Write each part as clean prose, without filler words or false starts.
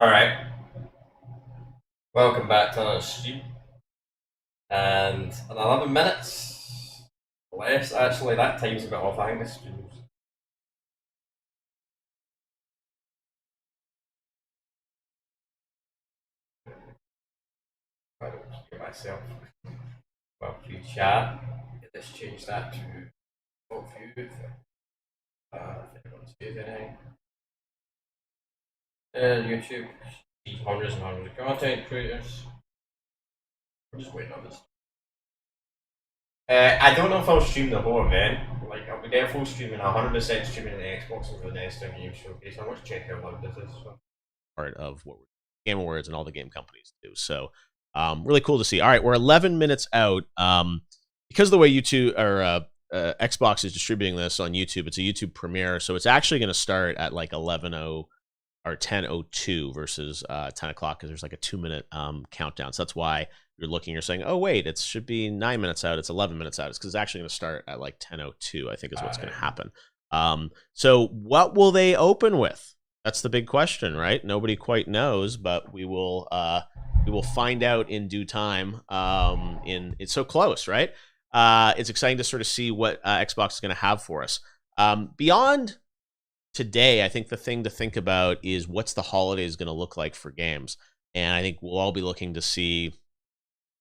Alright, welcome back to another stream. And in 11 minutes, less actually, that time's a bit off. I think this stream's. I don't hear myself. Well, view chat. Let's change that to full view. If anyone sees anything. YouTube, see hundreds and hundreds of content creators. I'm just waiting on this. I don't know if I'll stream the whole event. Like, I'll be there full streaming, 100% streaming the Xbox and the Bethesda game showcase. I want to check how loud this is. So. Part of what Game Awards and all the game companies do. So, really cool to see. All right, we're 11 minutes out. Because of the way YouTube or Xbox is distributing this on YouTube, it's a YouTube premiere, so it's actually going to start at like 11:00 or 10:02 versus 10 o'clock because there's like a 2-minute countdown. So that's why you're looking, you're saying, oh, wait, it should be 9 minutes out. It's 11 minutes out. It's because it's actually going to start at like 10:02, I think is what's going to happen. So what will they open with? That's the big question, right? Nobody quite knows, but we will find out in due time. It's so close, right? It's exciting to sort of see what Xbox is going to have for us. Beyond today, I think the thing to think about is what's the holidays going to look like for games. And I think we'll all be looking to see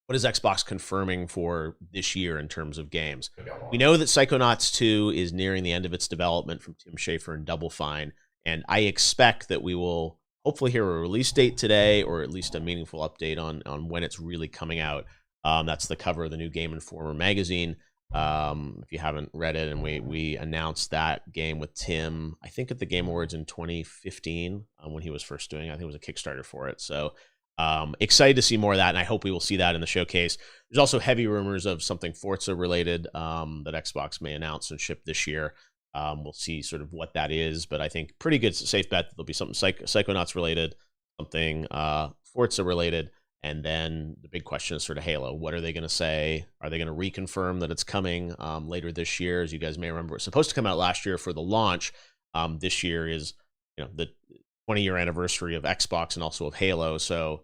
what is Xbox confirming for this year in terms of games. We know that Psychonauts 2 is nearing the end of its development from Tim Schafer and Double Fine, and I expect that we will hopefully hear a release date today, or at least a meaningful update on when it's really coming out. That's the cover of the new Game Informer magazine. If you haven't read it, and we announced that game with Tim, I think at the Game Awards in 2015 when he was first doing it. I think it was a Kickstarter for it. So excited to see more of that, and I hope we will see that in the showcase. There's also heavy rumors of something Forza related that Xbox may announce and ship this year. We'll see sort of what that is, but I think pretty good safe bet that there'll be something Psychonauts related, something Forza related, and then the big question is sort of Halo. What are they going to say? Are they going to reconfirm that it's coming later this year? As you guys may remember, it's supposed to come out last year for the launch. This year is the 20-year anniversary of Xbox and also of Halo, so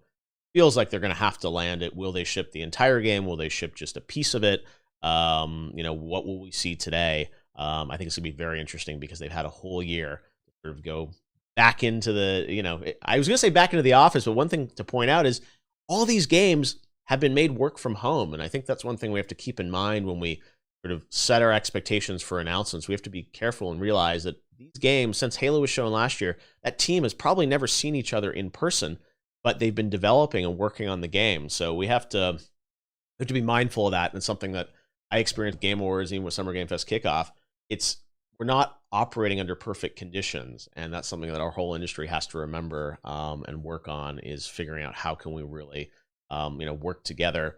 feels like they're going to have to land it. Will they ship the entire game? Will they ship just a piece of it? What will we see today? I think it's going to be very interesting because they've had a whole year to sort of go back into the, I was going to say back into the office, but one thing to point out is all these games have been made work from home. And I think that's one thing we have to keep in mind when we sort of set our expectations for announcements. We have to be careful and realize that these games, since Halo was shown last year, that team has probably never seen each other in person, but they've been developing and working on the game. So we have to be mindful of that. And it's something that I experienced Game Awards, even with Summer Game Fest kickoff. We're not operating under perfect conditions, and that's something that our whole industry has to remember and work on, is figuring out how can we really work together,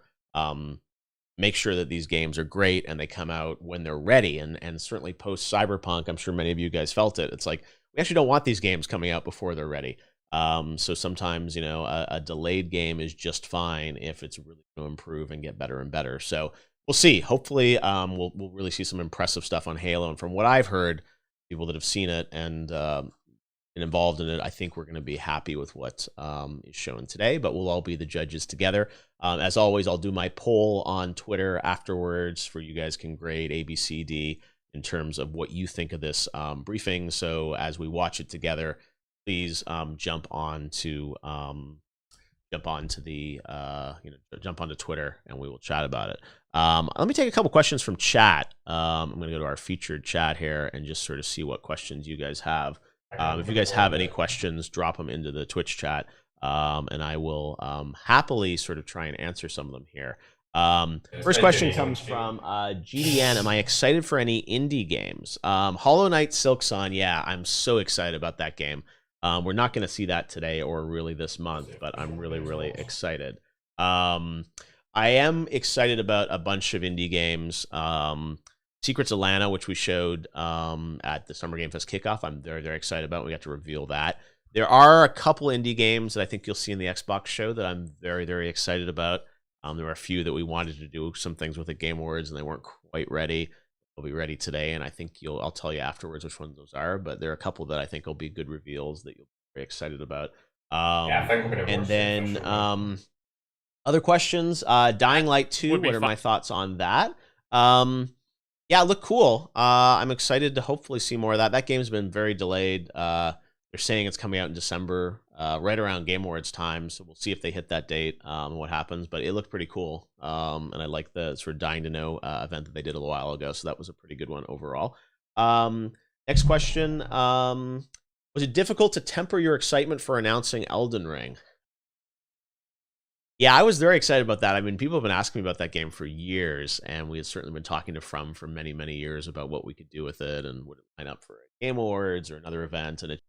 make sure that these games are great and they come out when they're ready. And certainly post Cyberpunk, I'm sure many of you guys felt it. It's like we actually don't want these games coming out before they're ready. So sometimes a delayed game is just fine if it's really going to improve and get better and better. So we'll see. Hopefully, we'll really see some impressive stuff on Halo. And from what I've heard, people that have seen it and involved in it, I think we're going to be happy with what is shown today. But we'll all be the judges together. As always, I'll do my poll on Twitter afterwards for you guys can grade A, B, C, D in terms of what you think of this briefing. So as we watch it together, please jump onto Twitter and we will chat about it. Let me take a couple questions from chat. I'm going to go to our featured chat here and just sort of see what questions you guys have. If you guys have any questions, drop them into the Twitch chat, and I will happily sort of try and answer some of them here. First question comes from GDN. Am I excited for any indie games? Hollow Knight Silksong, yeah, I'm so excited about that game. We're not going to see that today or really this month, but I'm really, really excited. I am excited about a bunch of indie games. Secrets of Lana, which we showed at the Summer Game Fest kickoff, I'm very, very excited about. We got to reveal that. There are a couple indie games that I think you'll see in the Xbox show that I'm very, very excited about. There were a few that we wanted to do some things with at Game Awards, and they weren't quite ready. They'll be ready today, and I think I'll tell you afterwards which ones those are, but there are a couple that I think will be good reveals that you'll be very excited about. Yeah, I think we're gonna And watch it for then sure. other questions. Dying Light 2, Would be what are fun. my thoughts on that? Yeah, look cool. I'm excited to hopefully see more of that. That game's been very delayed. They're saying it's coming out in December, right around Game Awards time. So we'll see if they hit that date and what happens. But it looked pretty cool. And I like the sort of Dying to Know event that they did a little while ago. So that was a pretty good one overall. Next question. Was it difficult to temper your excitement for announcing Elden Ring? Yeah, I was very excited about that. I mean, people have been asking me about that game for years, and we had certainly been talking to From for many, many years about what we could do with it and would it line up for a Game Awards or another event. And it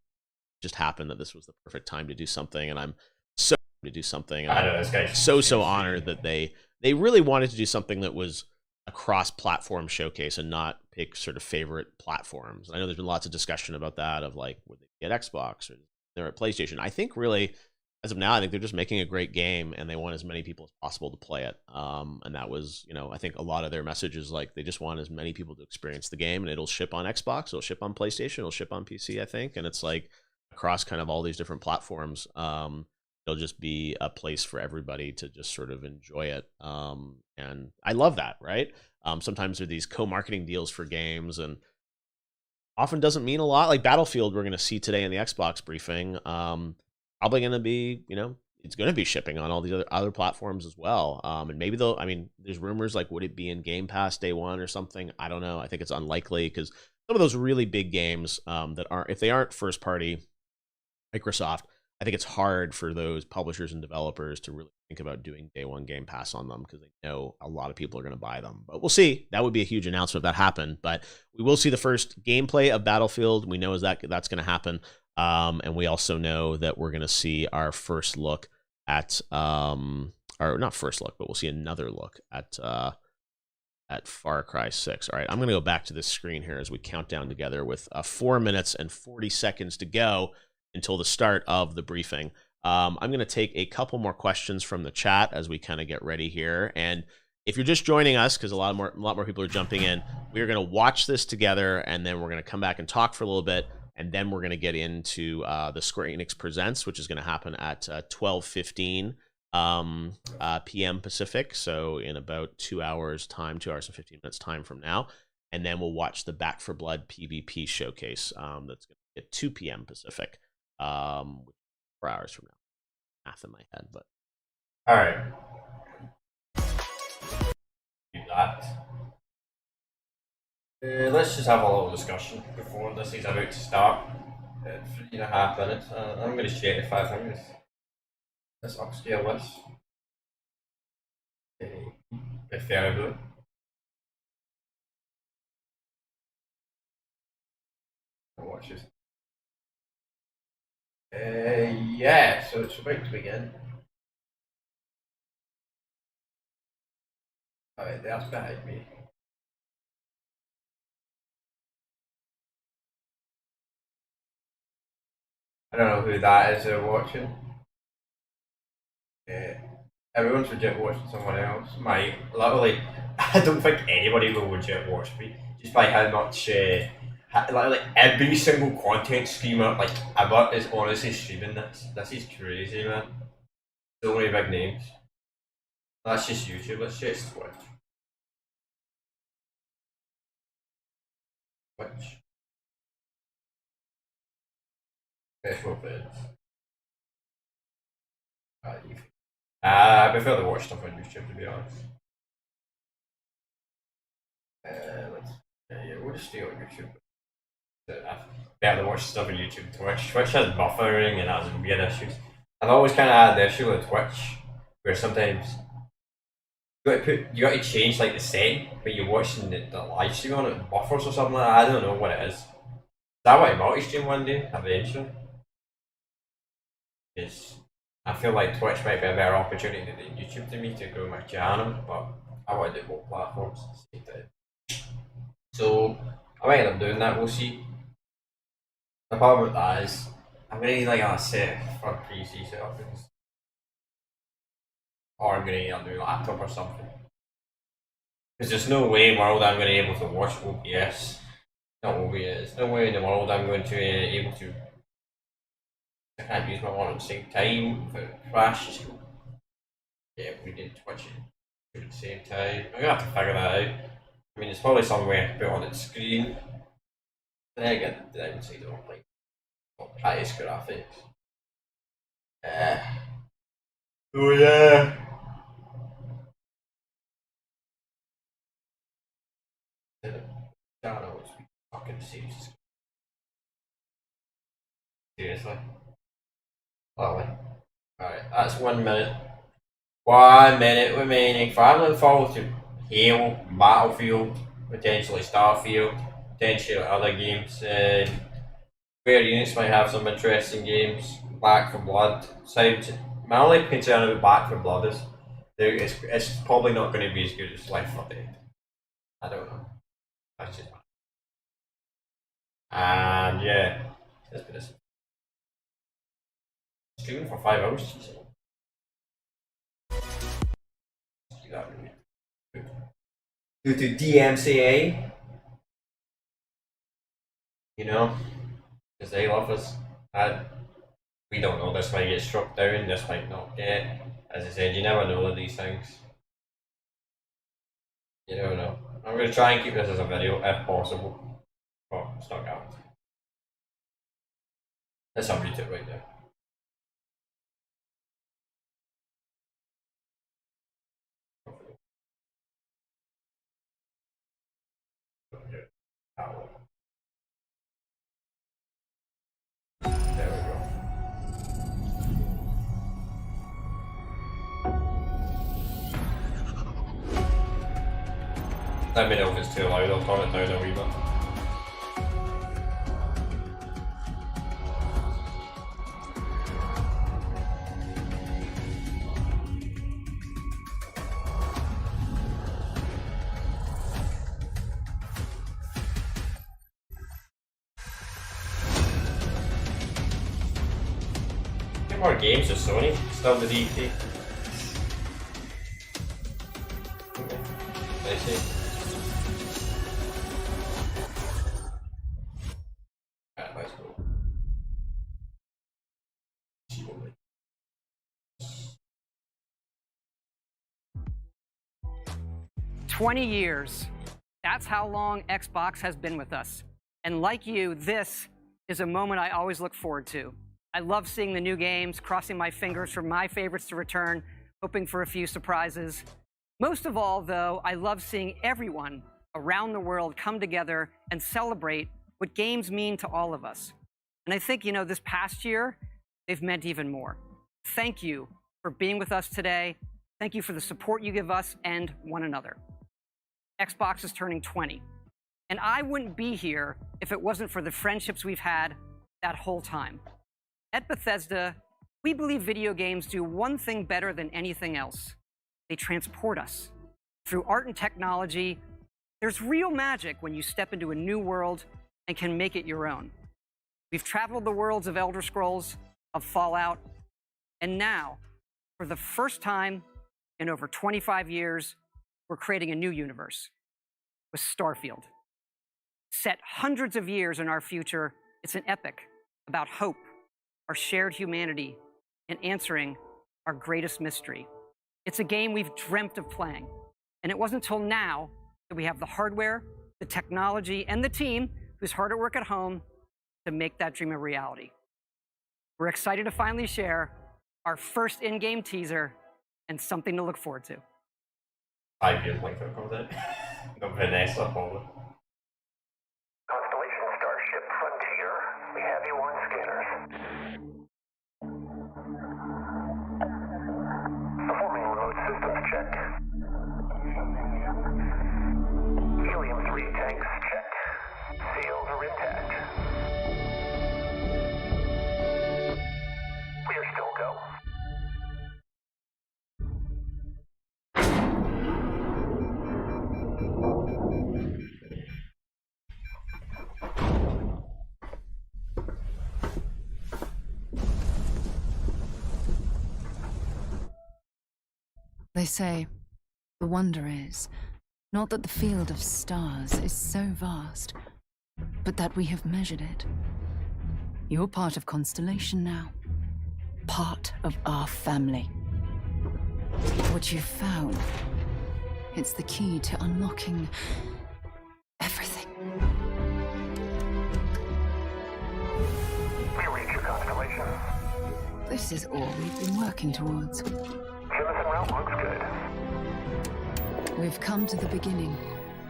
just happened that this was the perfect time to do something, and I'm so to do something, and I I'm know this guy's so honored that they really wanted to do something that was a cross-platform showcase and not pick sort of favorite platforms. I know there's been lots of discussion about that of like would they get Xbox or they're at PlayStation. I think really as of now, I think they're just making a great game and they want as many people as possible to play it. And that was, I think a lot of their messages, like they just want as many people to experience the game, and it'll ship on Xbox, it'll ship on PlayStation, it'll ship on PC, I think. And it's like across kind of all these different platforms. It'll just be a place for everybody to just sort of enjoy it. And I love that, right? Sometimes there are these co-marketing deals for games and often doesn't mean a lot. Like Battlefield, we're going to see today in the Xbox briefing. Probably going to be, it's going to be shipping on all the other platforms as well. And maybe though, I mean, there's rumors like, would it be in Game Pass day one or something? I don't know. I think it's unlikely because some of those really big games that aren't, if they aren't first party Microsoft, I think it's hard for those publishers and developers to really think about doing day one Game Pass on them because they know a lot of people are going to buy them. But we'll see. That would be a huge announcement if that happened. But we will see the first gameplay of Battlefield. We know that's going to happen. And we also know that we're going to see our first look at, or not first look, but we'll see another look at Far Cry 6. All right, I'm going to go back to this screen here as we count down together with 4 minutes and 40 seconds to go until the start of the briefing. I'm going to take a couple more questions from the chat as we kind of get ready here. And if you're just joining us, because a lot more people are jumping in, we are going to watch this together, and then we're going to come back and talk for a little bit, and then we're going to get into the Square Enix Presents, which is going to happen at 12:15 p.m. Pacific, so in about 2 hours time, 2 hours and 15 minutes time from now. And then we'll watch the Back for Blood PvP showcase that's going to be at 2 p.m. Pacific. 4 hours from now. Math in my head, but all right. Do that. Let's just have a little discussion before this is about to start. 3.5 minutes. I'm going to check if I think this upscale this. Preferably. Watch this. Yeah, so it's about to begin. Alright, that's behind me. I don't know who that is they're watching. Everyone's legit watching someone else. Literally, I don't think anybody will legit watch me just by how much. Like every single content streamer like ever is honestly streaming this. This is crazy, man. So many big names. That's just YouTube. Let's just Twitch. Twitch. Special vids. I prefer to watch stuff on YouTube, to be honest. Let's. Yeah, we'll just stay on YouTube. I better to watch stuff on YouTube. Twitch has buffering and has weird issues. I've always kind of had the issue with Twitch, where sometimes you got to change like the setting, but you're watching the live stream on it, buffers or something like that. I don't know what it is. I want to multi-stream one day eventually, because I feel like Twitch might be a better opportunity than YouTube to me to grow my channel, but I want to do both platforms at the same time. So I might end up doing that. We'll see. The problem with that is I'm gonna need like a set for PC setup, or I'm gonna need a new laptop or something. Because there's no way in the world I'm gonna be able to watch OBS. Not OBS. No way in the world I'm going to be able to I can't use my one at the same time if it crashes. Yeah, we did Twitch it at the same time. I'm gonna have to figure that out. I mean, it's probably somewhere to put on its screen. Then again, I would say they don't like highest graphics. Oh yeah. Channel is fucking serious. Seriously. Lovely. Alright, that's 1 minute. 1 minute remaining. So I'm looking forward to Halo, Battlefield, potentially Starfield, potentially other games. Square Enix might have some interesting games. Back for Blood. Sounds. My only concern about Back for Blood is it's probably not going to be as good as Left 4 Dead. I don't know. That's just. And yeah, let's do this. Streaming for 5 hours. Due to DMCA, you know, because they love us. We don't know, this might get struck down, this might not get. As I said, you never know with these things. You never know. I'm going to try and keep this as a video if possible. But it's not guaranteed. Let's unmute it right now. There we go. Let me know if it's too loud, I'll turn it down a wee bit. 2 more games with Sony, still the E3. Okay, I see. Alright, let's go. 20 years. That's how long Xbox has been with us. And like you, this is a moment I always look forward to. I love seeing the new games, crossing my fingers for my favorites to return, hoping for a few surprises. Most of all, though, I love seeing everyone around the world come together and celebrate what games mean to all of us. And I think, this past year, they've meant even more. Thank you for being with us today. Thank you for the support you give us and one another. Xbox is turning 20. And I wouldn't be here if it wasn't for the friendships we've had that whole time. At Bethesda, we believe video games do one thing better than anything else. They transport us. Through art and technology, there's real magic when you step into a new world and can make it your own. We've traveled the worlds of Elder Scrolls, of Fallout, and now, for the first time in over 25 years, we're creating a new universe with Starfield. Set hundreds of years in our future, it's an epic about hope, our shared humanity, and answering our greatest mystery. It's a game we've dreamt of playing, and it wasn't until now that we have the hardware, the technology, and the team who's hard at work at home to make that dream a reality. We're excited to finally share our first in-game teaser and something to look forward to. 5 years later, comes out. The Vanessa Poland. Constellation Starship Frontier, we have you on scanners. Performing remote systems check. Helium-3 tanks checked. Seals are intact. We are still go. They say, the wonder is, not that the field of stars is so vast, but that we have measured it. You're part of Constellation now. part of our family. What you've found, it's the key to unlocking everything. We reach your constellation. This is all we've been working towards. Jemison route looks good. We've come to the beginning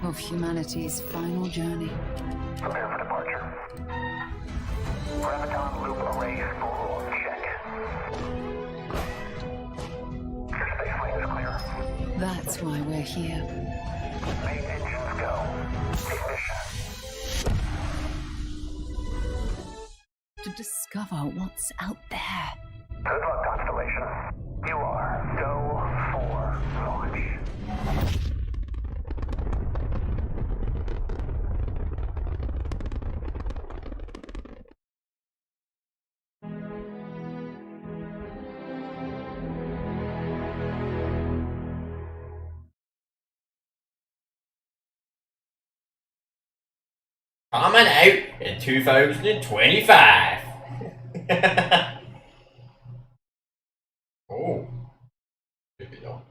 of humanity's final journey. Prepare for departure. Graviton loop array spool check. Your space lane is clear. That's why we're here. Main engines go. Ignition. To discover what's out there. Good luck, Constellation. You are go for launch. Coming out in 2025. Oh. Maybe not.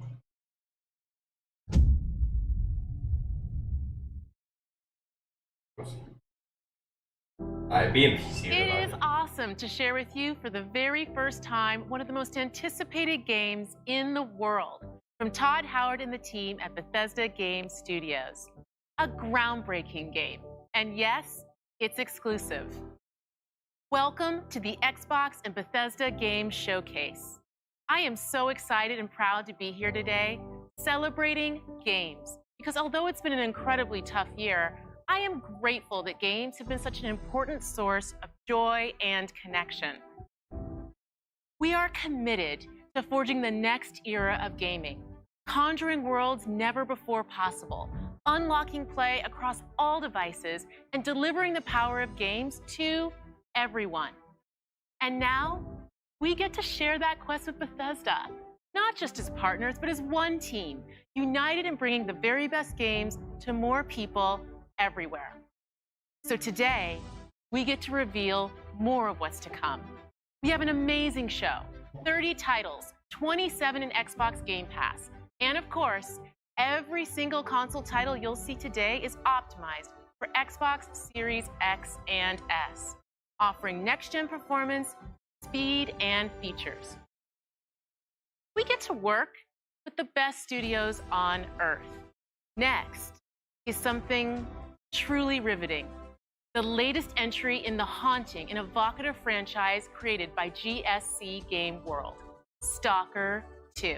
BMPC. It is awesome to share with you for the very first time one of the most anticipated games in the world from Todd Howard and the team at Bethesda Game Studios. A groundbreaking game. And yes, it's exclusive. Welcome to the Xbox and Bethesda Game Showcase. I am so excited and proud to be here today celebrating games because although it's been an incredibly tough year, I am grateful that games have been such an important source of joy and connection. We are committed to forging the next era of gaming, conjuring worlds never before possible, unlocking play across all devices, and delivering the power of games to everyone. And now, we get to share that quest with Bethesda, not just as partners, but as one team, united in bringing the very best games to more people everywhere. So today, we get to reveal more of what's to come. We have an amazing show, 30 titles, 27 in Xbox Game Pass, and of course, every single console title you'll see today is optimized for Xbox Series X and S, offering next-gen performance, speed, and features. We get to work with the best studios on Earth. Next is something truly riveting, the latest entry in the haunting and evocative franchise created by GSC Game World, Stalker 2.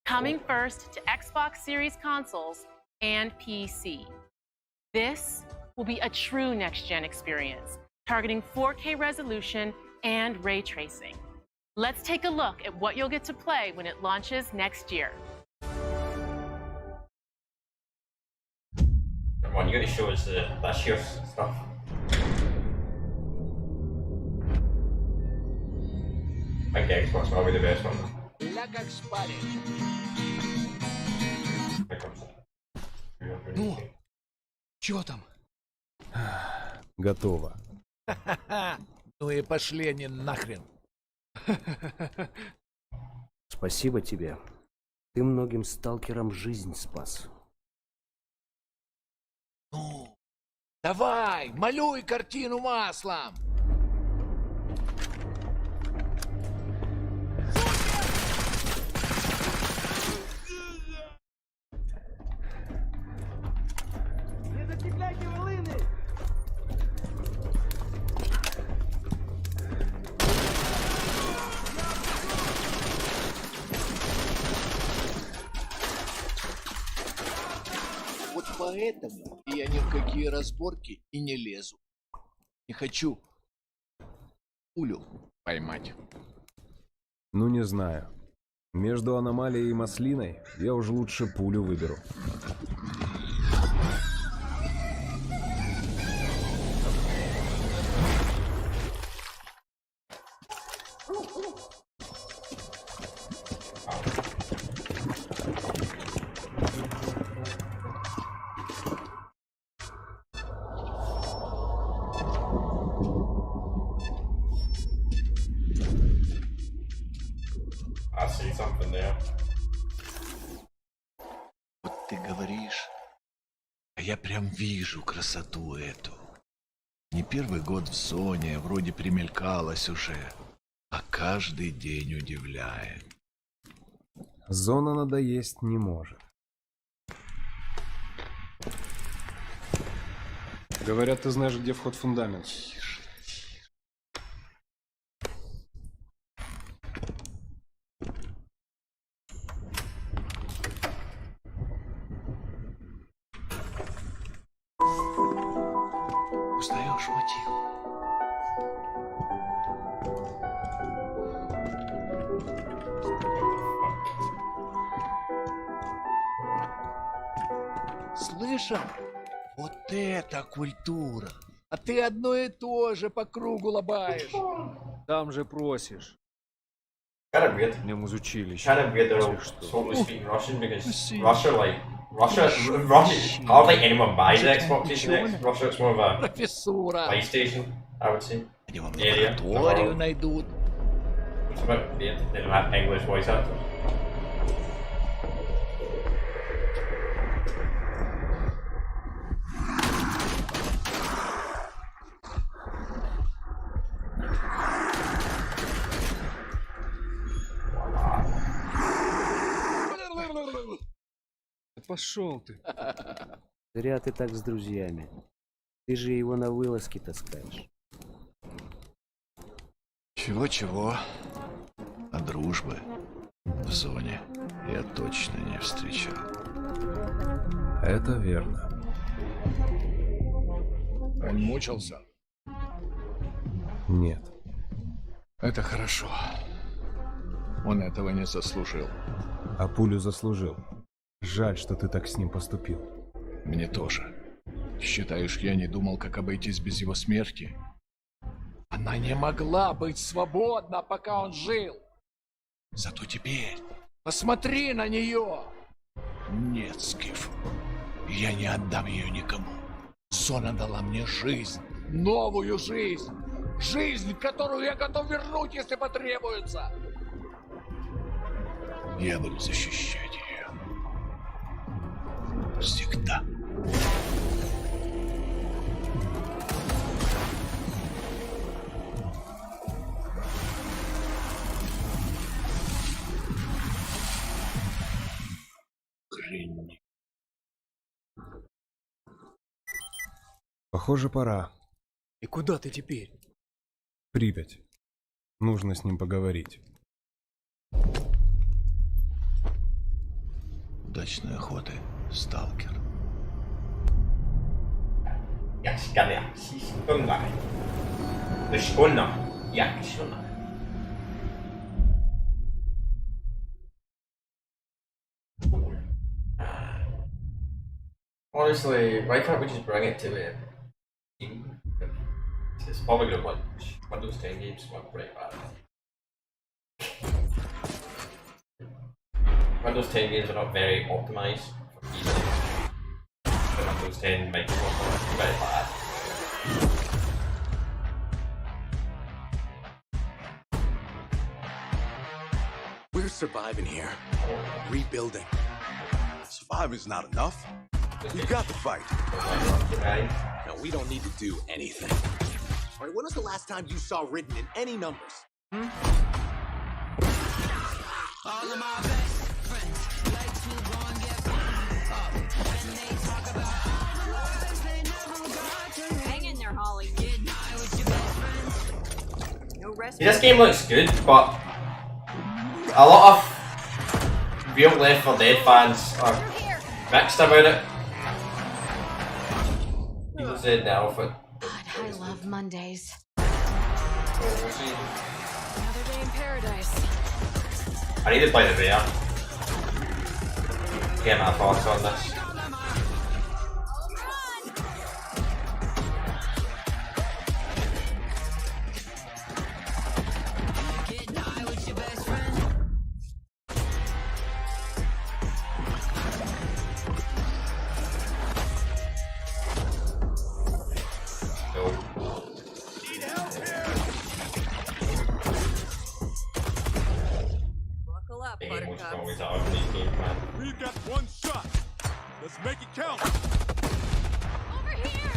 Coming first to Xbox Series consoles and PC. This will be a true next-gen experience, targeting 4K resolution and ray tracing. Let's take a look at what you'll get to play when it launches next year. Come on, you gotta show us the last year's stuff. I think Xbox will be the best one. Here comes it. Ну, чё там? Готово. Ну и пошли они нахрен. Спасибо тебе. Ты многим сталкерам жизнь спас. Ну, давай, малюй картину маслом. Вот поэтому я ни в какие разборки и не лезу. Не хочу пулю поймать. Ну, не знаю. Между аномалией и маслиной я уже лучше пулю выберу. I see something there. Вот ты говоришь, а я прям вижу красоту эту. Не первый год в зоне, вроде примелькалась уже, а каждый день удивляет. Зона надоесть не может. Говорят, ты знаешь, где вход в фундамент. Узнаешь мотив? Слышал? Вот это культура! А ты одно и то же по кругу лобаешь. Там же просишь. Kind of weird. В нем из училища. Kind of weird they're all Если что. totally speaking Russian because Russia, hardly anyone buys Xboxes next. Russia, it's more of a Профессура! PlayStation, I would say. Они вам Yeah, лабораторию yeah. найдут. It's about they don't have English voice actors. Пошел ты. Зря ты так с друзьями. Ты же его на вылазки таскаешь. Чего-чего, а дружбы в зоне я точно не встречал. Это верно. Он мучился? Нет. Это хорошо. Он этого не заслужил. А пулю заслужил. Жаль, что ты так с ним поступил. Мне тоже. Считаешь, я не думал, как обойтись без его смерти? Она не могла быть свободна, пока он жил. Зато теперь посмотри на нее. Нет, Скиф, я не отдам ее никому. Зона дала мне жизнь, новую жизнь. Жизнь, которую я готов вернуть, если потребуется. Я буду защищать ее. Всегда. Хрень. Похоже, пора. И куда ты теперь? Припять. Нужно с ним поговорить. Удачной охоты, сталкер. Jag ska ner siskungar. Lysskunna. Jacksunna. Honestly, why can't we just bring it to it? It's probably gonna like Windows 10 games went pretty bad. Windows 10 games are not very optimized for PC. The Windows 10 Microsoft are very bad. We're surviving here. Rebuilding. Surviving's not enough. We've got to fight. Okay. No, we don't need to do anything. All right, when was the last time you saw written in any numbers? All of my best friends like to go and get up. When they talk about lives they never got to. Hang in there, Holly. Get high with your best friends. No rest. See, this game looks good, but a lot of real Left 4 Dead fans are mixed about it. People said the alpha. God, I love Mondays. We'll see. Another day in paradise. I need to play the VR. Get my thoughts on this. Get high with your best friend. So, The emotional always are in these games, man. We've got one shot. Let's make it count. Over here!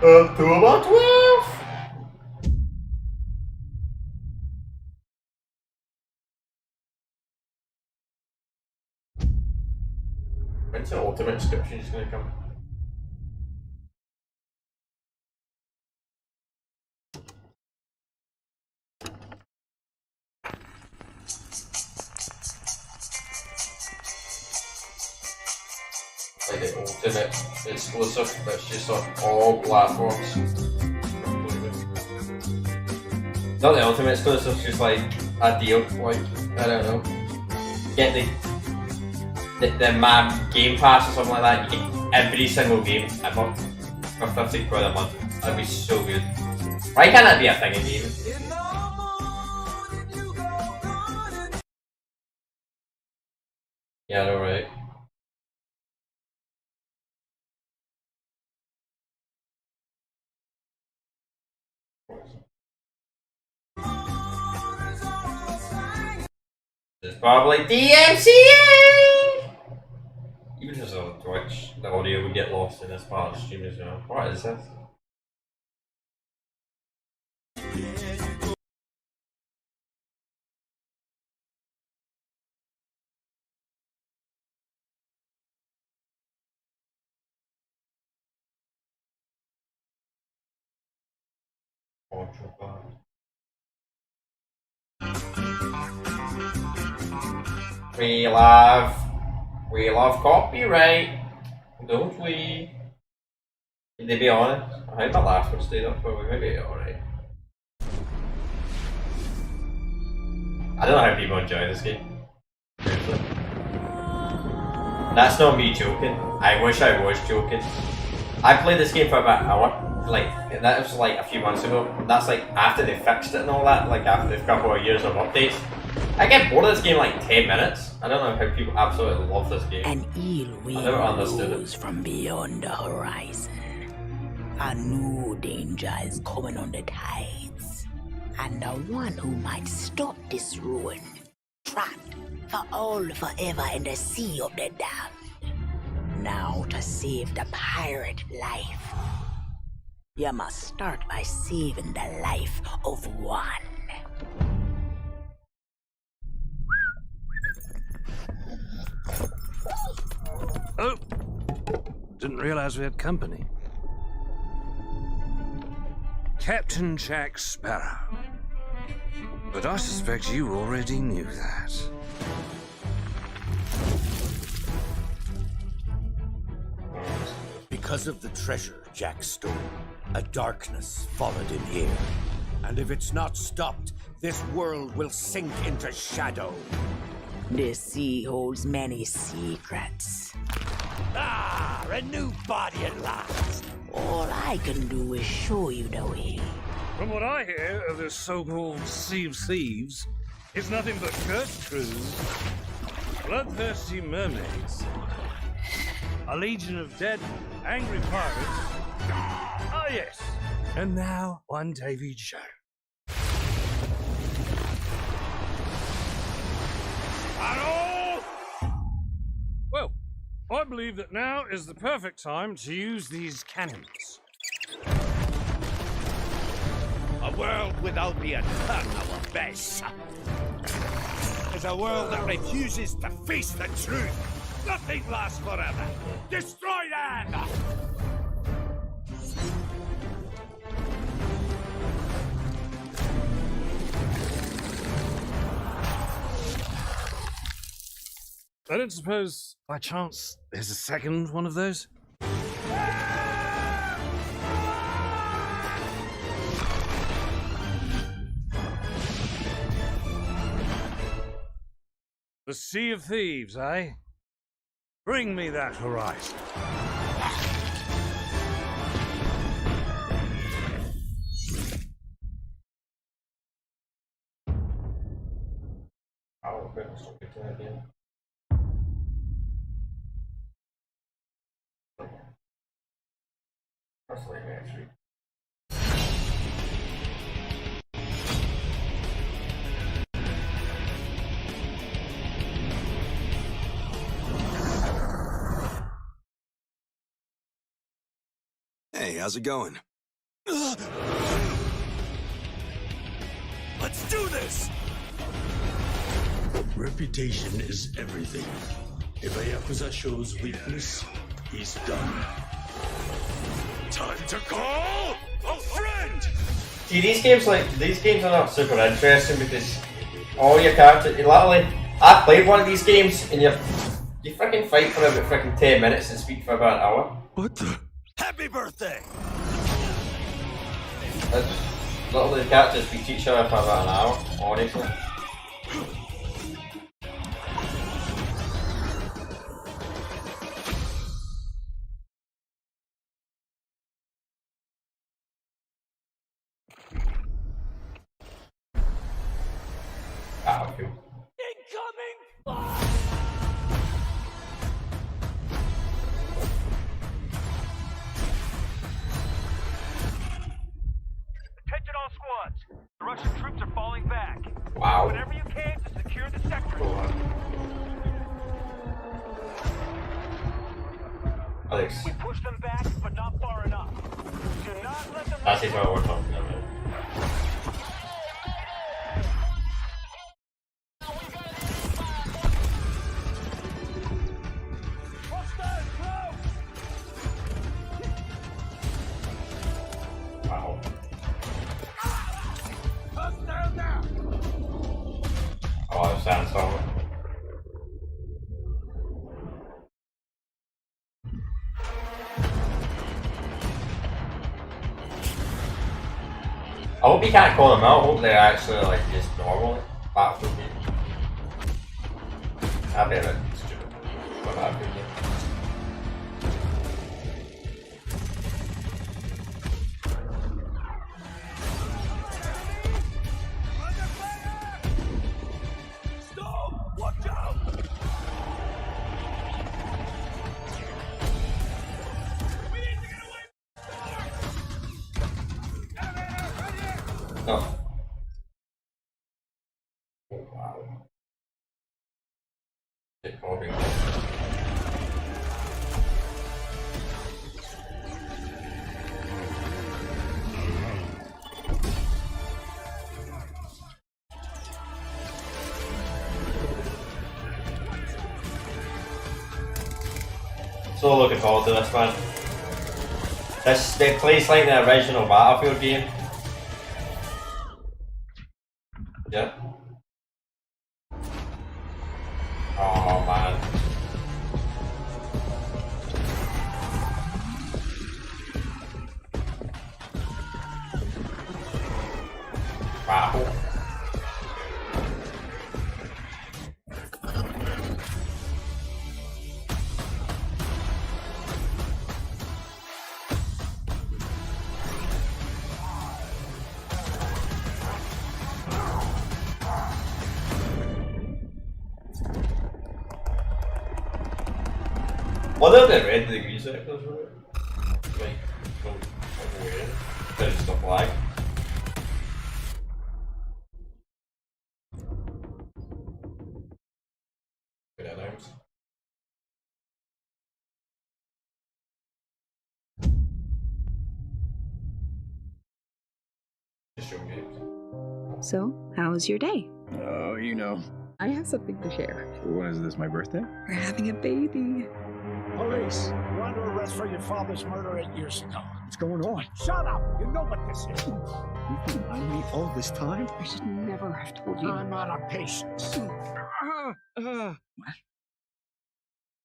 To about 12! When's the ultimate description just gonna come? Like the ultimate exclusive that's just on all platforms. Not the ultimate exclusive, just like a deal, like, I don't know. Get the map Game Pass or something like that, you get every single game a month for 50 quid a month. That'd be so good. Why can't that be a thing in gaming? Yeah, I know, right? It's probably DMCA! Even just on Twitch, the audio would get lost in this part of the stream as well. What is this? We love copyright, don't we? To be honest, I think the last one stayed up, but we may be alright. I don't know how people enjoy this game. That's not me joking. I wish I was joking. I played this game for about an hour. Like, that was like a few months ago. That's like after they fixed it and all that, like after a couple of years of updates. I get bored of this game in like 10 minutes. I don't know how people absolutely love this game. An ill wind blows from beyond the horizon. A new danger is coming on the tides. And the one who might stop this ruin, trapped for all forever in the sea of the damned. Now to save the pirate life, you must start by saving the life of one. Oh, didn't realize we had company. Captain Jack Sparrow. But I suspect you already knew that. Because of the treasure Jack stole, a darkness followed him here. And if it's not stopped, this world will sink into shadow. This sea holds many secrets. Ah, a new body at last. All I can do is show you the way. From what I hear of this so-called Sea of Thieves, it's nothing but cursed crews, bloodthirsty mermaids, a legion of dead, angry pirates. Ah, yes. And now, one Davy Joe. Well, I believe that now is the perfect time to use these cannons. A world without the eternal abyss is a world that refuses to face the truth. Nothing lasts forever. Destroy them! I don't suppose, by chance, there's a second one of those? The Sea of Thieves, eh? Bring me that horizon. Oh, goodness, don't get to that again. That's like next week. Hey, how's it going? Let's do this! Reputation is everything. If a Yakuza shows weakness, he's done. Time to call a friend! See, these games are not super interesting because all your characters, literally, I played one of these games and you freaking fight for about freaking 10 minutes and speak for about an hour. What the? Happy birthday! Literally the characters speak to each other for about an hour, honestly. Battlefield. Incoming! Attention all squads. The Russian troops are falling back. Wow. Whatever you can to secure the sector. Alex. We push them back, but not far enough. Do not let them. That is what we're talking about. Wow. Oh, it sounds so. I hope you can't call them out. I hope they're actually like just normal Battlefield games. That'd be a bit stupid for a Battlefield game. Stop! Watch out! We need to get away! Oh. Oh wow. It probably so looking forward to this, man. It plays like the original Battlefield game. Yeah. Oh man. Wow. What are the red degree sectors for it? Like, weird. There's just a flag. Good announce. Just show games. So, how was your day? Oh, you know. I have something to share. What is this, my birthday? We're having a baby. Police, you're under arrest for your father's murder 8 years ago. What's going on? Shut up! You know what this is. You've been lying to me all this time? I should never have told you. I'm out of patience. What? I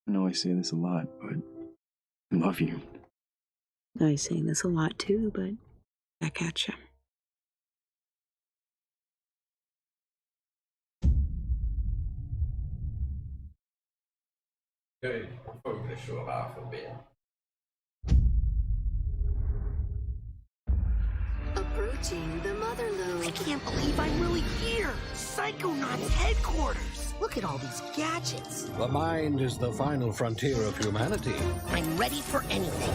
know I say this a lot, but I love you. I say this a lot too, but back at you. Good. I'm probably going to show a Battlefield beta. Approaching the mother lode. I can't believe I'm really here. Psychonauts headquarters. Look at all these gadgets. The mind is the final frontier of humanity. I'm ready for anything.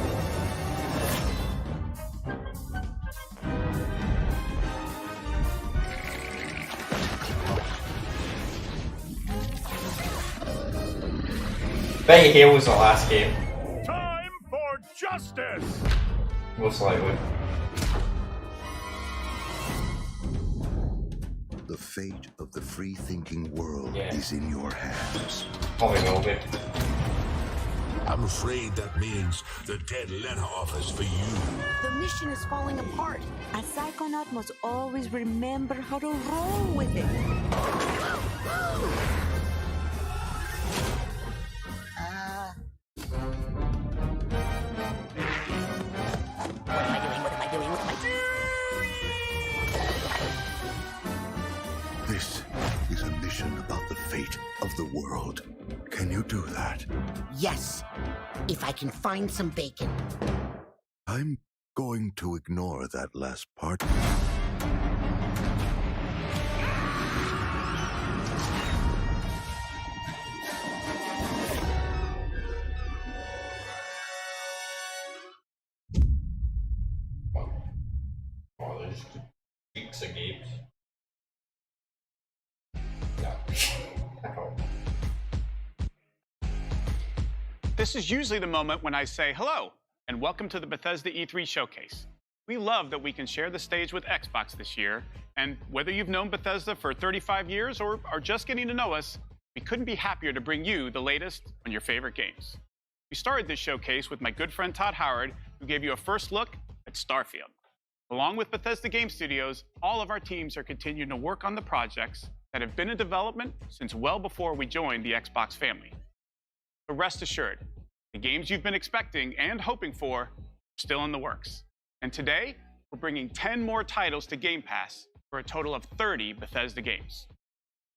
Bet you Halo was the last game. Time for justice! Most likely. The fate of the free-thinking world is in your hands. Probably will be. I'm afraid that means the dead letter offers for you. The mission is falling apart. A psychonaut must always remember how to roll with it. What am I doing? What am I doing? What am I doing? This is a mission about the fate of the world. Can you do that? Yes, if I can find some bacon. I'm going to ignore that last part. Oh, there's weeks of games. This is usually the moment when I say hello and welcome to the Bethesda E3 showcase. We love that we can share the stage with Xbox this year, and whether you've known Bethesda for 35 years or are just getting to know us, we couldn't be happier to bring you the latest on your favorite games. We started this showcase with my good friend Todd Howard, who gave you a first look at Starfield. Along with Bethesda Game Studios, all of our teams are continuing to work on the projects that have been in development since well before we joined the Xbox family. But rest assured, the games you've been expecting and hoping for are still in the works. And today, we're bringing 10 more titles to Game Pass for a total of 30 Bethesda games.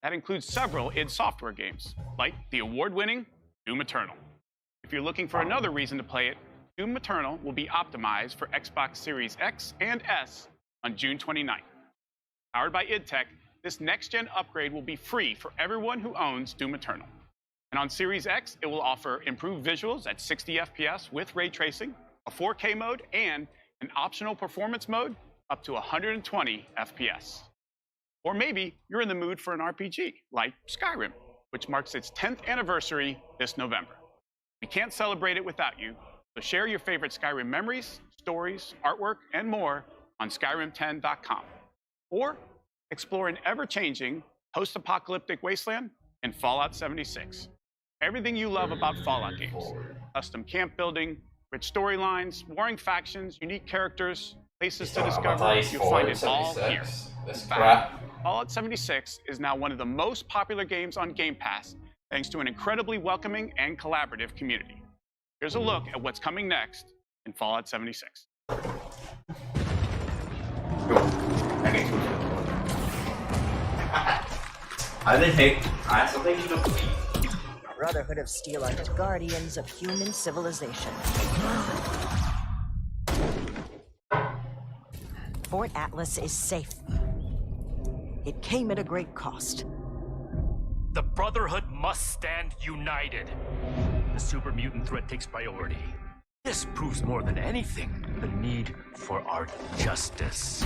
That includes several id Software games, like the award-winning Doom Eternal. If you're looking for another reason to play it, Doom Eternal will be optimized for Xbox Series X and S on June 29th. Powered by id Tech, this next-gen upgrade will be free for everyone who owns Doom Eternal. And on Series X, it will offer improved visuals at 60 FPS with ray tracing, a 4K mode, and an optional performance mode up to 120 FPS. Or maybe you're in the mood for an RPG, like Skyrim, which marks its 10th anniversary this November. We can't celebrate it without you, so share your favorite Skyrim memories, stories, artwork, and more on Skyrim10.com. Or explore an ever-changing post-apocalyptic wasteland in Fallout 76. Everything you love about Fallout games. Custom camp building, rich storylines, warring factions, unique characters, places to discover, you'll find it all here. In fact, Fallout 76 is now one of the most popular games on Game Pass, thanks to an incredibly welcoming and collaborative community. Here's a look at what's coming next in Fallout 76. I think you don't believe. Brotherhood of Steel are the guardians of human civilization. Fort Atlas is safe. It came at a great cost. The Brotherhood must stand united. The super mutant threat takes priority. This proves more than anything the need for our justice.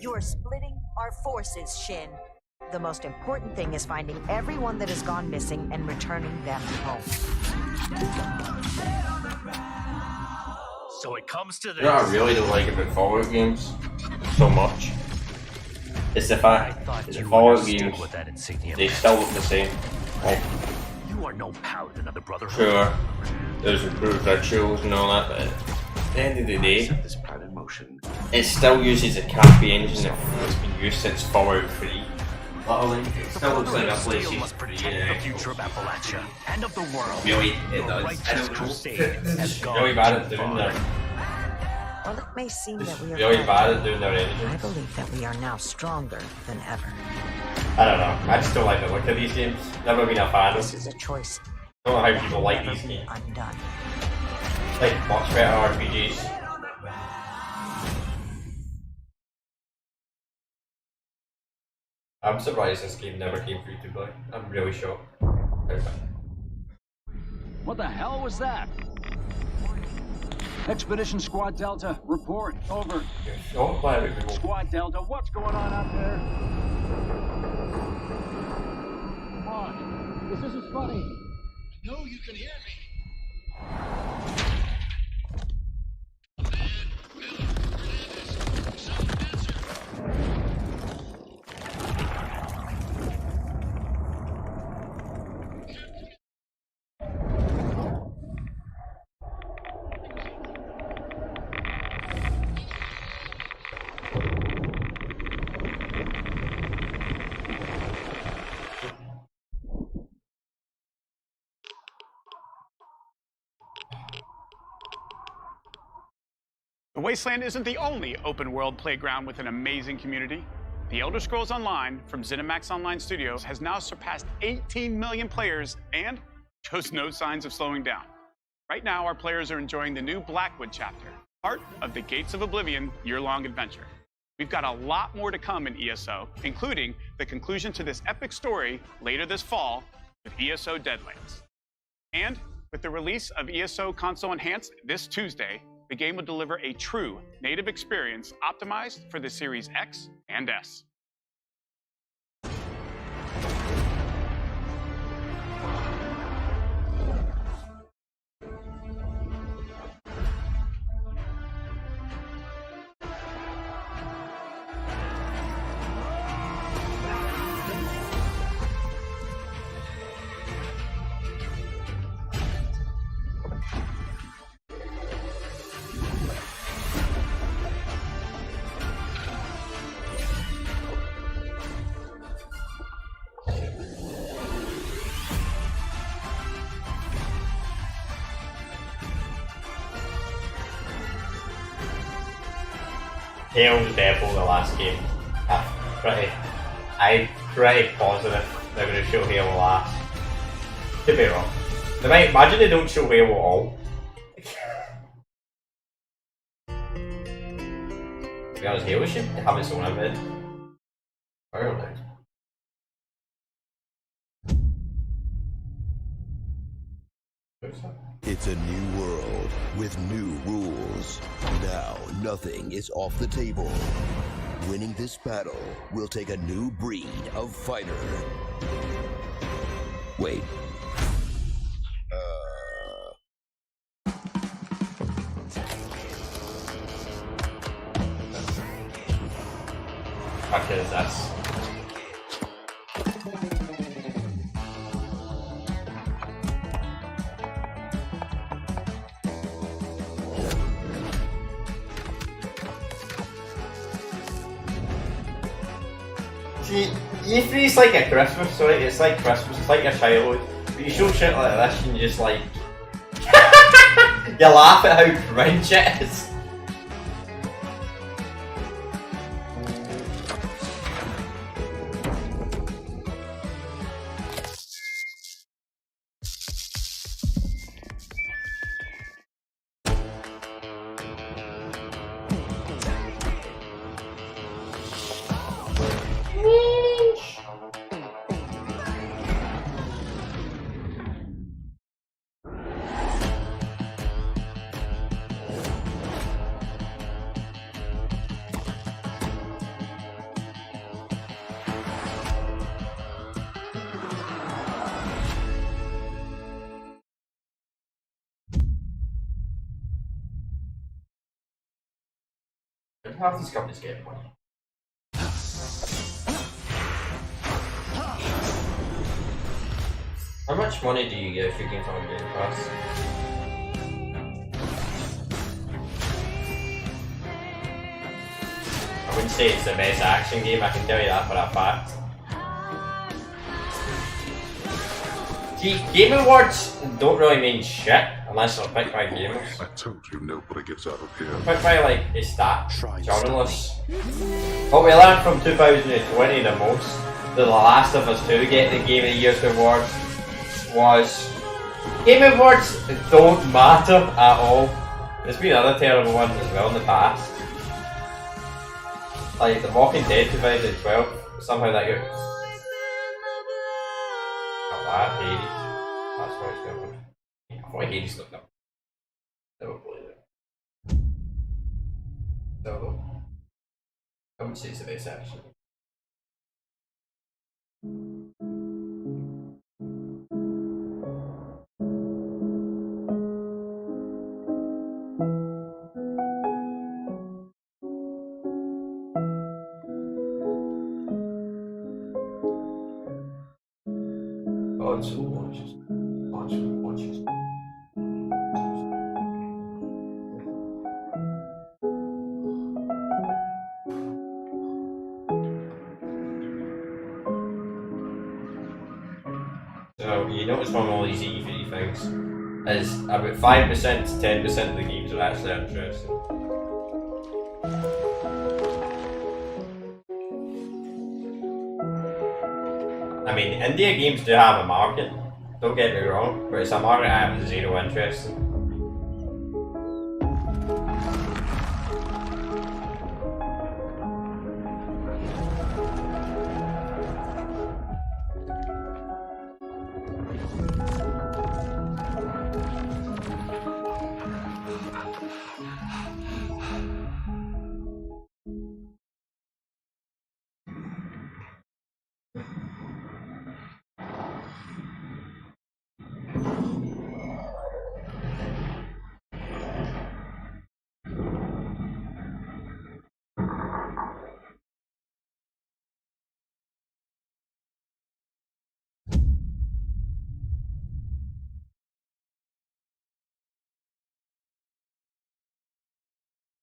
You're splitting our forces, Shin. The most important thing is finding everyone that has gone missing and returning them home. So it comes to this. You know what I really don't like about Fallout games so much? It's the fact that the Fallout games, they still look the same. Like, you are no paladin of the Brotherhood. Sure, there's improved rituals and all that, but at the end of the day, it still uses a crappy engine that's been used since Fallout 3. It still looks like a place used to be, the future of Appalachia and of the world. Really, it does. It's really bad at doing that. While it may seem that we are Really bad at doing their engines. I believe that we are now stronger than ever. I don't know. I just don't like the look of these games. Never been a fan of. This is a choice. I don't know how people like these games. Undone. Like much better RPGs. I'm surprised this game never came free to play. I'm really shocked. What the hell was that? Expedition Squad Delta, report. Over. Squad Delta, what's going on out there? This isn't funny. No, you can hear me. The Wasteland isn't the only open-world playground with an amazing community. The Elder Scrolls Online from ZeniMax Online Studios has now surpassed 18 million players and shows no signs of slowing down. Right now, our players are enjoying the new Blackwood chapter, part of the Gates of Oblivion year-long adventure. We've got a lot more to come in ESO, including the conclusion to this epic story later this fall with ESO Deadlands. And with the release of ESO Console Enhanced this Tuesday, the game will deliver a true native experience optimized for the Series X and S. Hell's Devil, the last game. I'm pretty positive they're going to show Halo last. Could be wrong. They might imagine they don't show Halo at all. To be honest, Halo should have its own event. I don't know. It's a new world with new rules. Now, nothing is off the table. Winning this battle will take a new breed of fighter. Wait. Fuck is that? See, E3 is like a Christmas, sorry, it's like Christmas, it's like your childhood. But you show shit like this and you just like... you laugh at how cringe it is. Half these companies get money. How much money do you get if you get on Game Pass? I wouldn't say it's the best action game, I can tell you that for a fact. See, Game Awards don't really mean shit unless they're picked by gamers. I told you nobody gets out of here. Picked by like a stat journalists. What we learned from 2020 the most, the Last of Us 2 getting the Game of the Year's award, was Game Awards don't matter at all. There's been other terrible ones as well in the past. Like The Walking Dead 2012, somehow that got... Oh, that Hades. That's what it's going on. I thought Hades looked up. Never played it. So, I would say it's the best actually. Launches. So you notice from all these E3 things is about 5% to 10% of the games are actually interesting. I mean, India games do have a market, don't get me wrong, but it's a market I have zero interest in.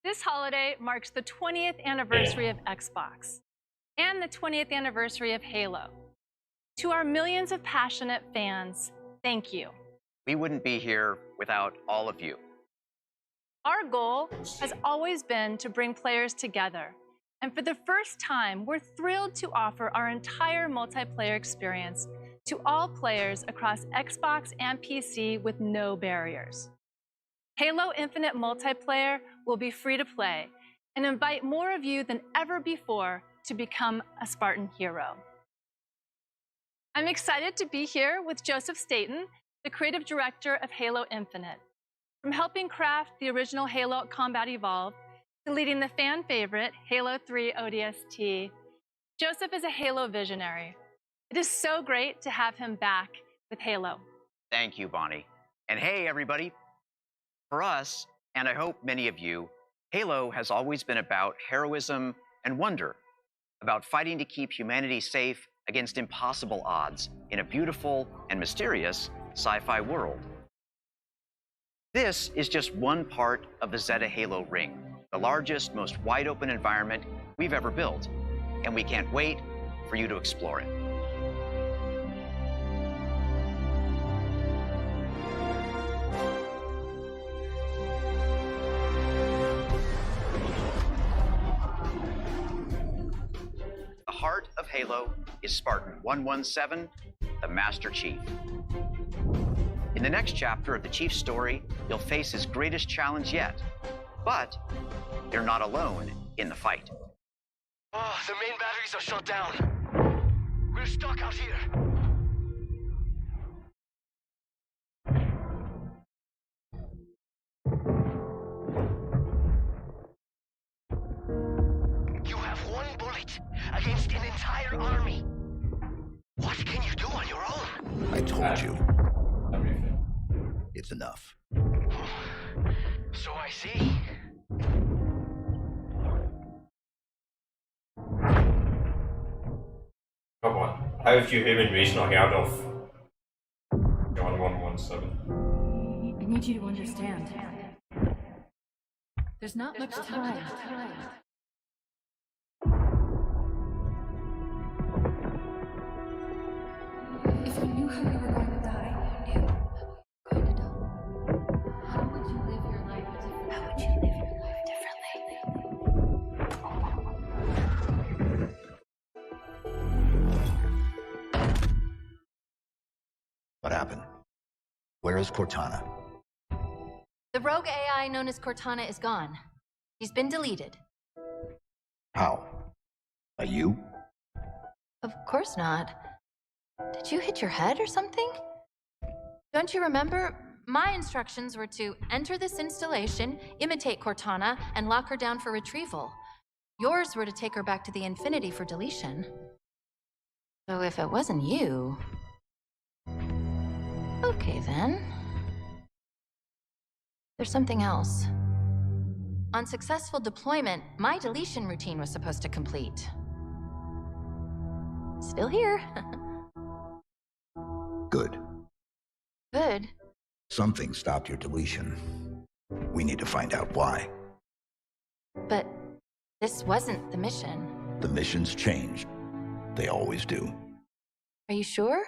This holiday marks the 20th anniversary of Xbox and the 20th anniversary of Halo. To our millions of passionate fans, thank you. We wouldn't be here without all of you. Our goal has always been to bring players together. And for the first time, we're thrilled to offer our entire multiplayer experience to all players across Xbox and PC with no barriers. Halo Infinite Multiplayer will be free to play and invite more of you than ever before to become a Spartan hero. I'm excited to be here with Joseph Staten, the creative director of Halo Infinite. From helping craft the original Halo Combat Evolved to leading the fan favorite Halo 3 ODST, Joseph is a Halo visionary. It is so great to have him back with Halo. Thank you, Bonnie. And hey, everybody. For us, and I hope many of you, Halo has always been about heroism and wonder, about fighting to keep humanity safe against impossible odds in a beautiful and mysterious sci-fi world. This is just one part of the Zeta Halo ring, the largest, most wide-open environment we've ever built, and we can't wait for you to explore it. The heart of Halo is Spartan 117, the Master Chief. In the next chapter of the Chief's story, you'll face his greatest challenge yet. But you're not alone in the fight. Oh, the main batteries are shut down. We're stuck out here. You have one bullet against an entire army. What can you do on your own? I told you. It's enough. So I see. Come on, how have you human race not heard of John 117? I need you to understand. There's not much time. If you knew how you were going to die, you knew how you were going to die. How would you live your life differently? How would you live your life differently? What happened? Where is Cortana? The rogue AI known as Cortana is gone. She's been deleted. How? By you? Of course not. Did you hit your head or something? Don't you remember? My instructions were to enter this installation, imitate Cortana, and lock her down for retrieval. Yours were to take her back to the Infinity for deletion. So if it wasn't you... Okay then. There's something else. On successful deployment, my deletion routine was supposed to complete. Still here. Good. Good. Something stopped your deletion. We need to find out why. But this wasn't the mission. The missions changed. They always do. Are you sure?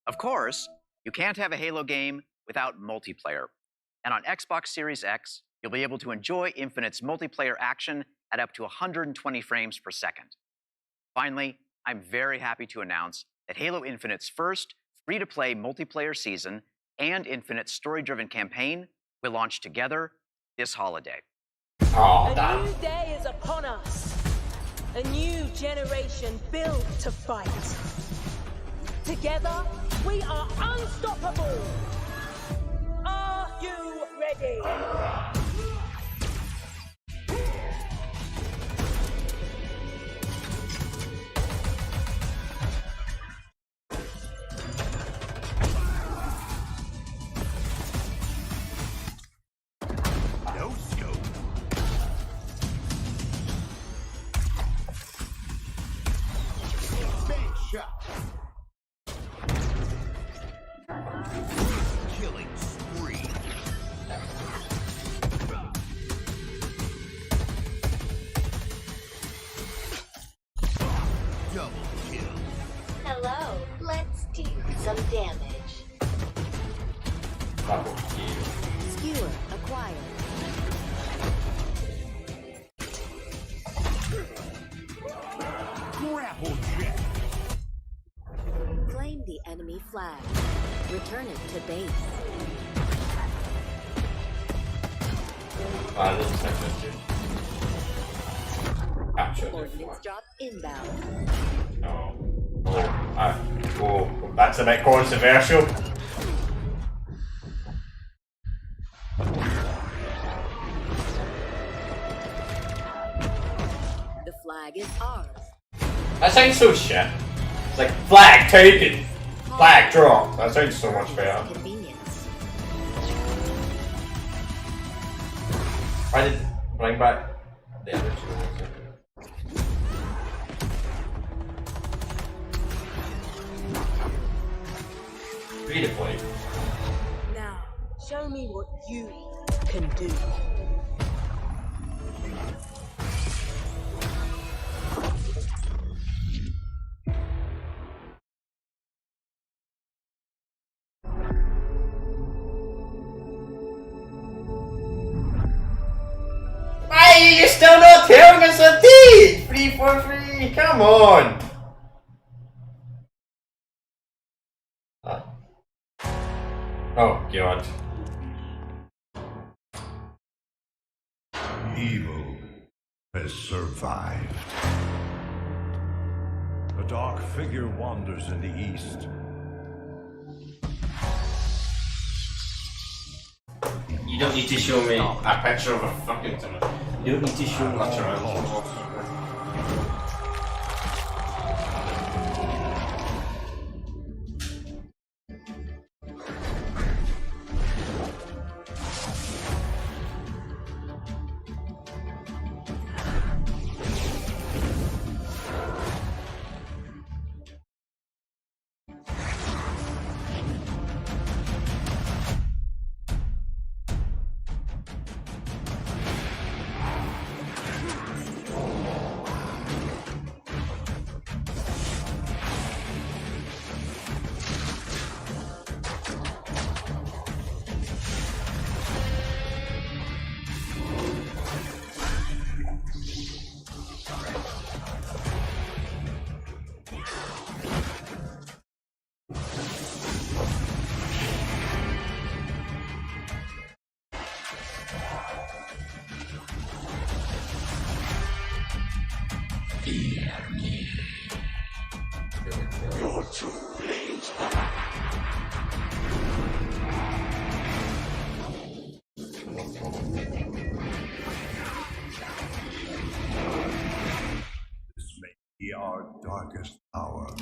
Of course, you can't have a Halo game without multiplayer. And on Xbox Series X, you'll be able to enjoy Infinite's multiplayer action at up to 120 frames per second. Finally, I'm very happy to announce that Halo Infinite's first free-to-play multiplayer season and Infinite's story-driven campaign will launch together this holiday. Oh, a new day is upon us. A new generation built to fight. Together, we are unstoppable. Are you ready? No scope. Big shot. Killing spree. Double kill. Hello, let's do some damage. Double kill. Skewer acquired. Grapple jet. Claim the enemy flag. Return it to base. This is like this, capture Coordinates drop inbound. No. Oh, that's a bit controversial. The flag is ours. That sounds so shit. It's like flag taken, flag drop. That sounds so much better. Convenience. Why did bring back the other two? Free to play. Now, show me what you can do. Why are you still not telling us a date? 3 for 3, come on. Oh god. Evil has survived. A dark figure wanders in the east. You don't need to show me a picture of a fucking tunnel. You don't need to show me a tunnel. This may be our darkest hour,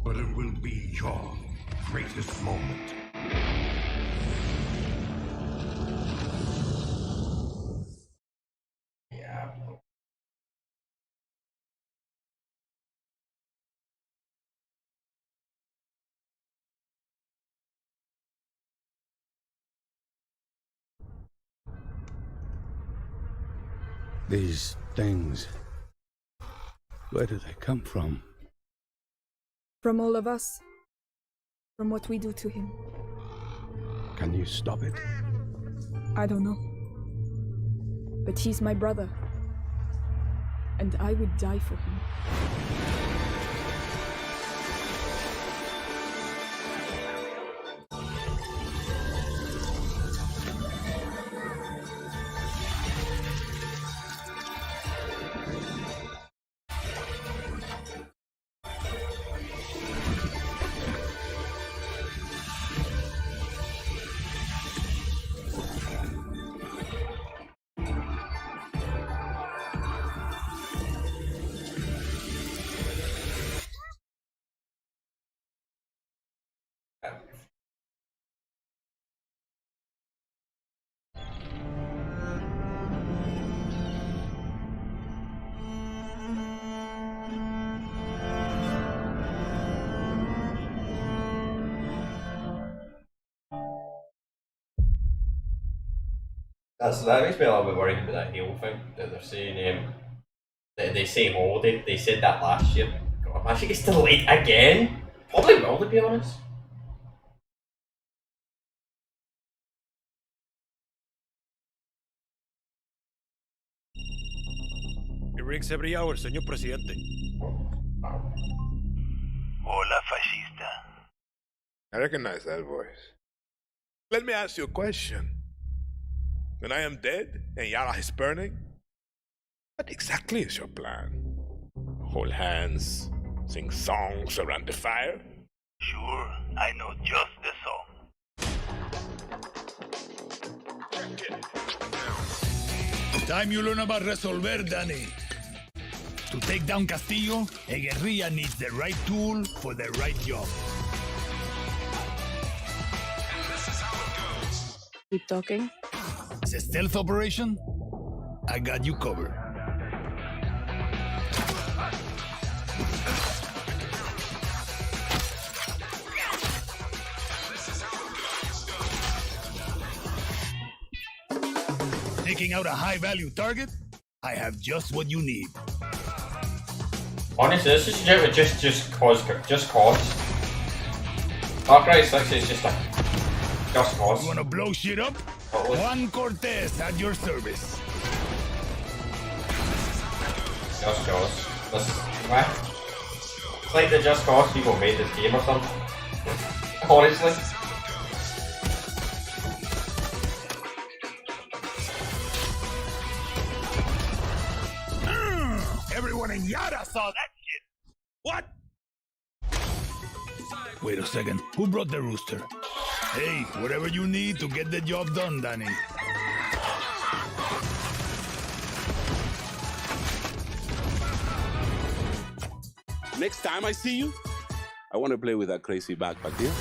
but it will be your greatest moment. Yeah. These things. Where do they come from? From all of us. From what we do to him. Can you stop it? I don't know. But he's my brother. And I would die for him. That makes me a little bit worried about that Halo thing that they're saying. They say holiday. They said that last year. God, imagine it gets delayed again. Probably will, to be honest. It rings every hour, señor presidente. Hola, fascista. I recognize that voice. Let me ask you a question. When I am dead and Yara is burning, what exactly is your plan? Hold hands, sing songs around the fire? Sure, I know just the song. Time you learn about resolver, Danny. To take down Castillo, a guerrilla needs the right tool for the right job. Keep talking. It's a stealth operation. I got you covered. Taking out a high-value target? I have just what you need. Honestly, this is just cause. Far Cry 6 is just a just cause. You wanna blow shit up? Juan Cortez at your service. Just cause. What? It's like the Just Cause people made this game or something. Honestly. Everyone in Yara saw that shit. What? Wait a second. Who brought the rooster? Hey, whatever you need to get the job done, Danny. Next time I see you, I want to play with that crazy backpack here.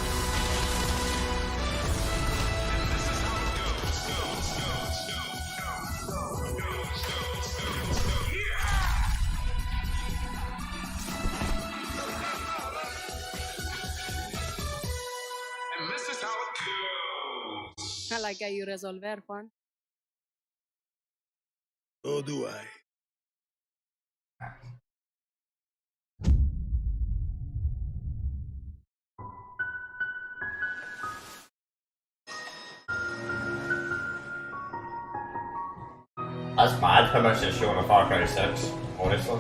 I like how you resolver, Juan. So do I. That's mad how much they're showing on Far Cry 6, honestly.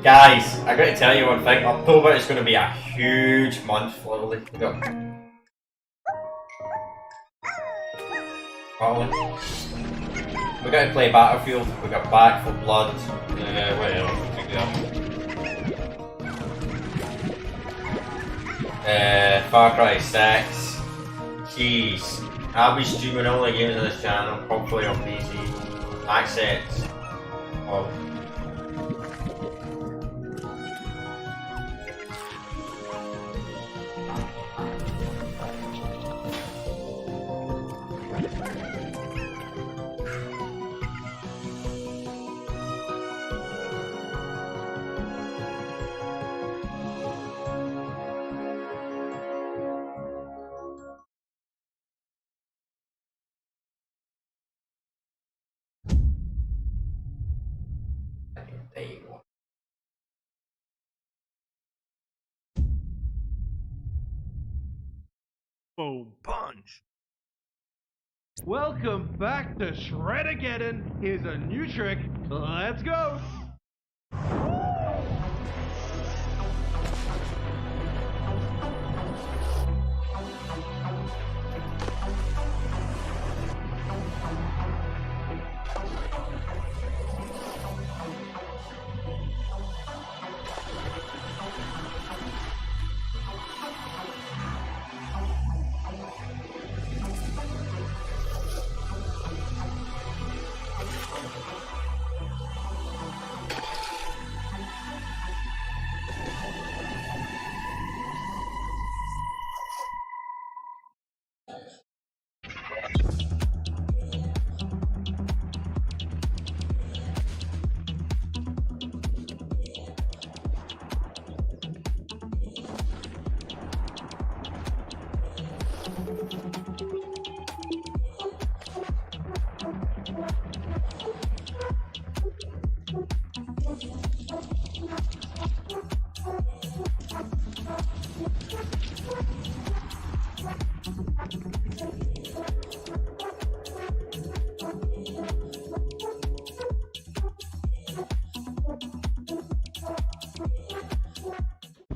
Guys, I gotta tell you one thing, October is gonna be a huge month, literally. We gotta play Battlefield, we got Back for Blood, what else? Far Cry 6. Jeez. I'll be streaming all the games on this channel, hopefully on PC. Access. well. There you go. Boom punch. Welcome back to Shred-ageddon. Here's a new trick. Let's go.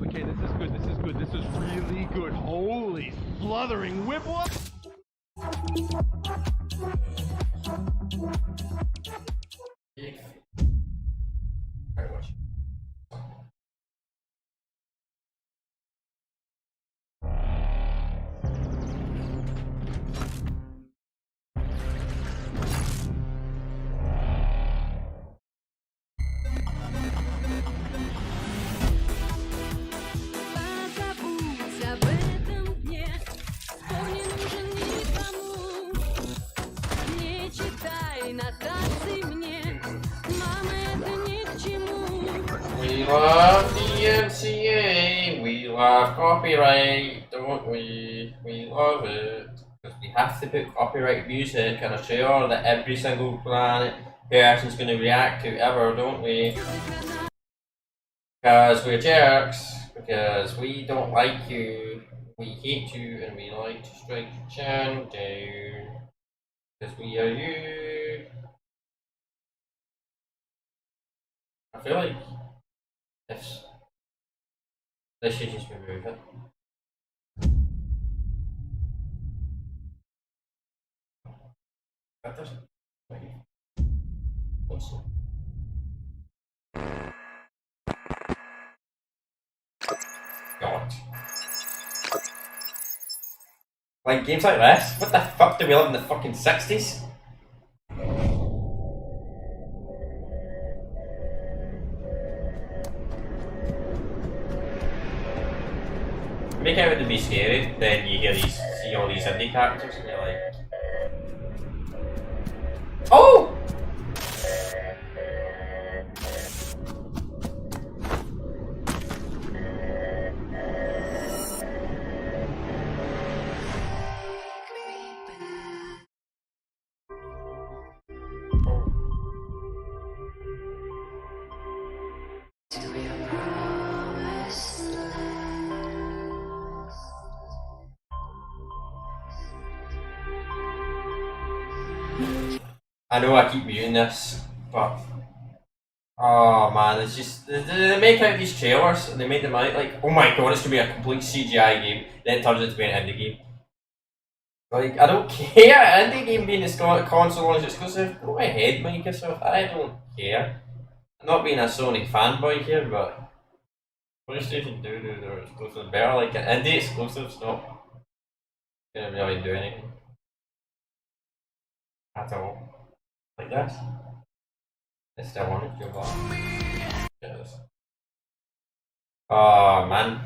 Okay, this is good. This is good. This is really good. Holy sluthering whip whoop. Позабудь об этом дне. Он не нужен никому. Не читай нотации мне. Мама, это ни к чему. We love the MCA, we love copyright, don't we? We love it. Because we have to put copyright music on a trailer that every single planet person's going to react to ever, don't we? Because we're jerks, because we don't like you, we hate you, and we like to strike your chin down. Because we are you. I feel like this should just remove it. That doesn't. What's it? God. Like games like this? What the fuck do we live in the fucking 60s? Make it out to be scary, then you see all these indie characters and you're like, oh! I know I keep muting this, but oh man, it's just they make out these trailers and they make them out like, oh my god, it's gonna be a complete CGI game. Then it turns out to be an indie game. Like I don't care, indie game being a console launch exclusive. Go ahead, Microsoft. I don't care. I'm not being a Sony fanboy here, but PlayStation do their exclusives better. Like an indie exclusive's not gonna really do anything at all. Like this. I still wanted to go. Yes. Oh man,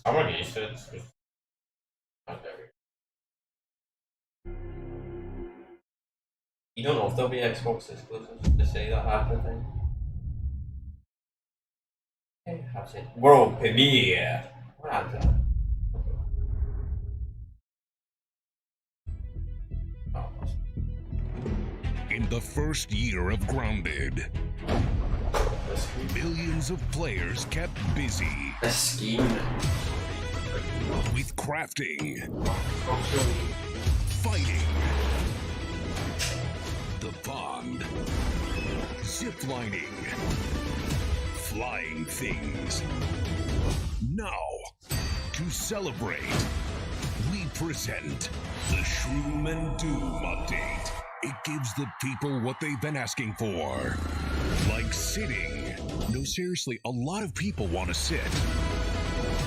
someone used to it. You don't know if there'll be Xbox exclusives to say that half the time. Okay, that's it. World premiere. What happened to that? In the first year of Grounded, millions of players kept busy with crafting, fighting, the pond, ziplining, flying things. Now, to celebrate, we present the Shroom and Doom update. It gives the people what they've been asking for. Like sitting. No, seriously, a lot of people want to sit.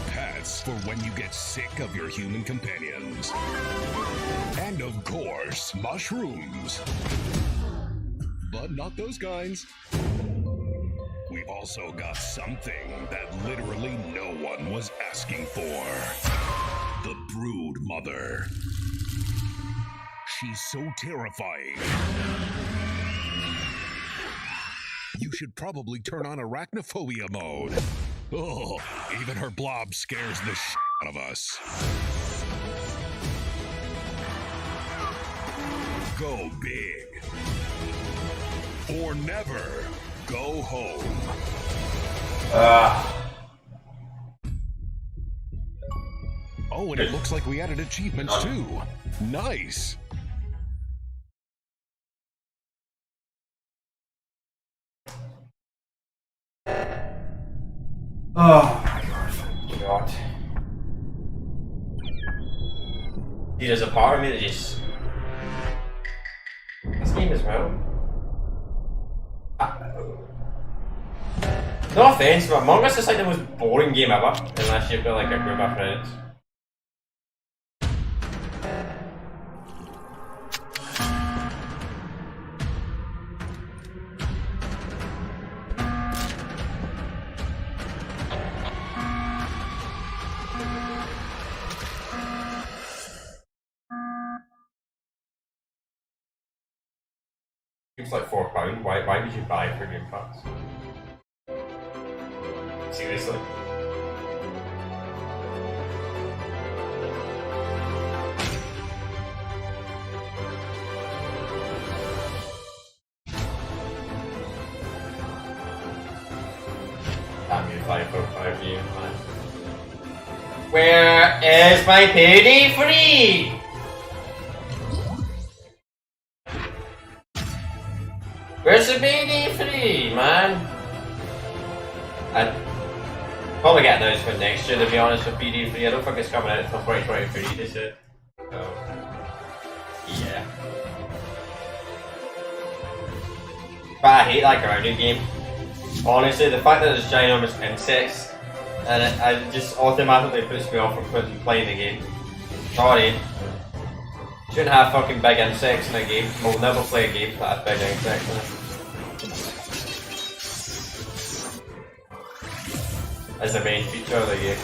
Pets for when you get sick of your human companions. And of course, mushrooms. But not those kinds. We've also got something that literally no one was asking for. The Brood Mother. She's so terrifying. You should probably turn on arachnophobia mode. Oh, even her blob scares the shit out of us. Go big. Or never go home. Oh, and it looks like we added achievements too. Nice. Oh my god. See, there's a part of me that just... This game as well. No offense, but Among Us is like the most boring game ever, unless you've got like a group of friends. It's like £4. Why would you buy for Game Pass? Seriously? Damn you, 545 game, man. Where is my payday free? Where's the payday free, man? I'd probably get an announcement next year, to be honest, with PD free. I don't think it's coming out until 2023, they said. So, yeah. But I hate that grounded game. Honestly, the fact that there's ginormous insects, and it just automatically puts me off from playing the game. Sorry. Shouldn't have fucking big insects in a game. We'll never play a game that has big insects in it. As the main feature of the game.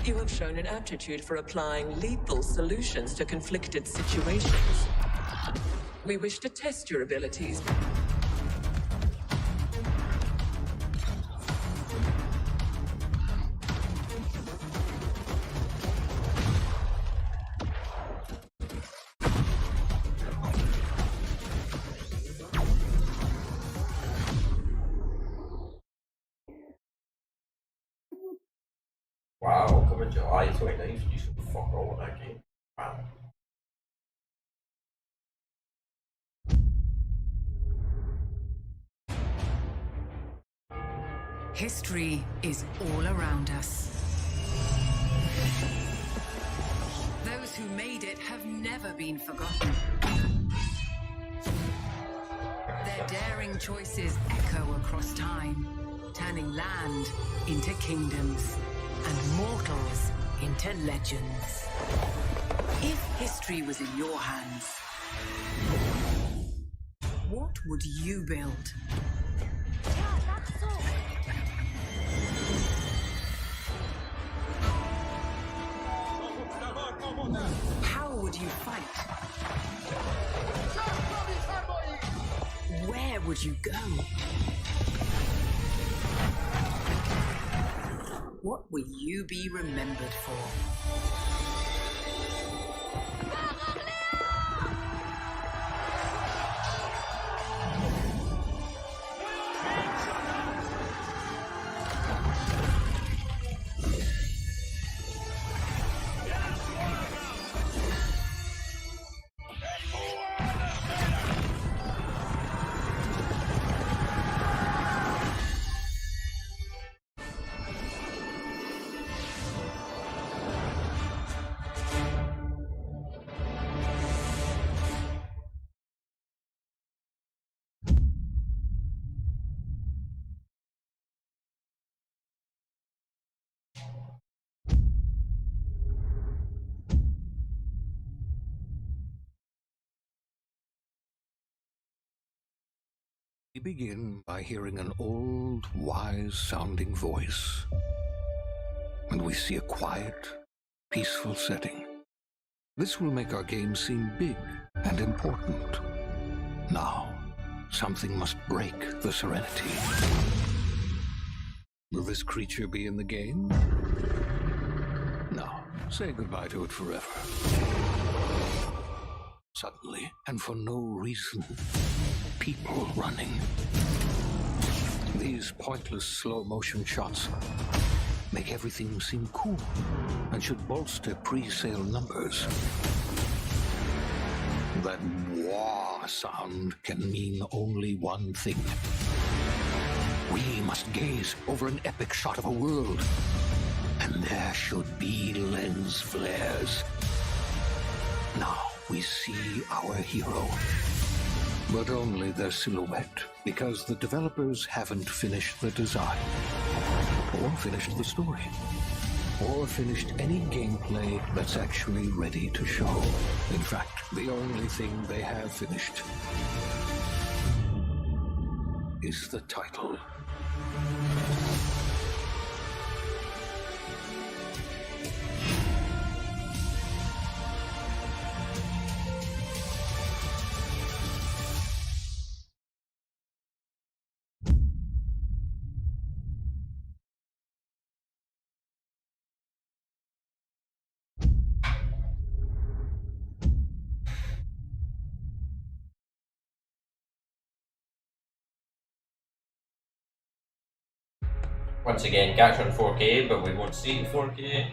You have shown an aptitude for applying lethal solutions to conflicted situations. We wish to test your abilities. Wow, coming July 29th, you should fuck all of that game. Wow. History is all around us. Those who made it have never been forgotten. Their daring choices echo across time, turning land into kingdoms and mortals into legends. If history was in your hands, what would you build? How would you fight? Where would you go? What will you be remembered for? We begin by hearing an old, wise-sounding voice. And we see a quiet, peaceful setting. This will make our game seem big and important. Now, something must break the serenity. Will this creature be in the game? No. Say goodbye to it forever. Suddenly, and for no reason, people running. These pointless slow-motion shots make everything seem cool and should bolster pre-sale numbers. That wah sound can mean only one thing. We must gaze over an epic shot of a world, and there should be lens flares. Now we see our hero, but only their silhouette, because the developers haven't finished the design, or finished the story, or finished any gameplay that's actually ready to show. In fact, the only thing they have finished is the title. Once again, catch on 4K, but we won't see it in 4K.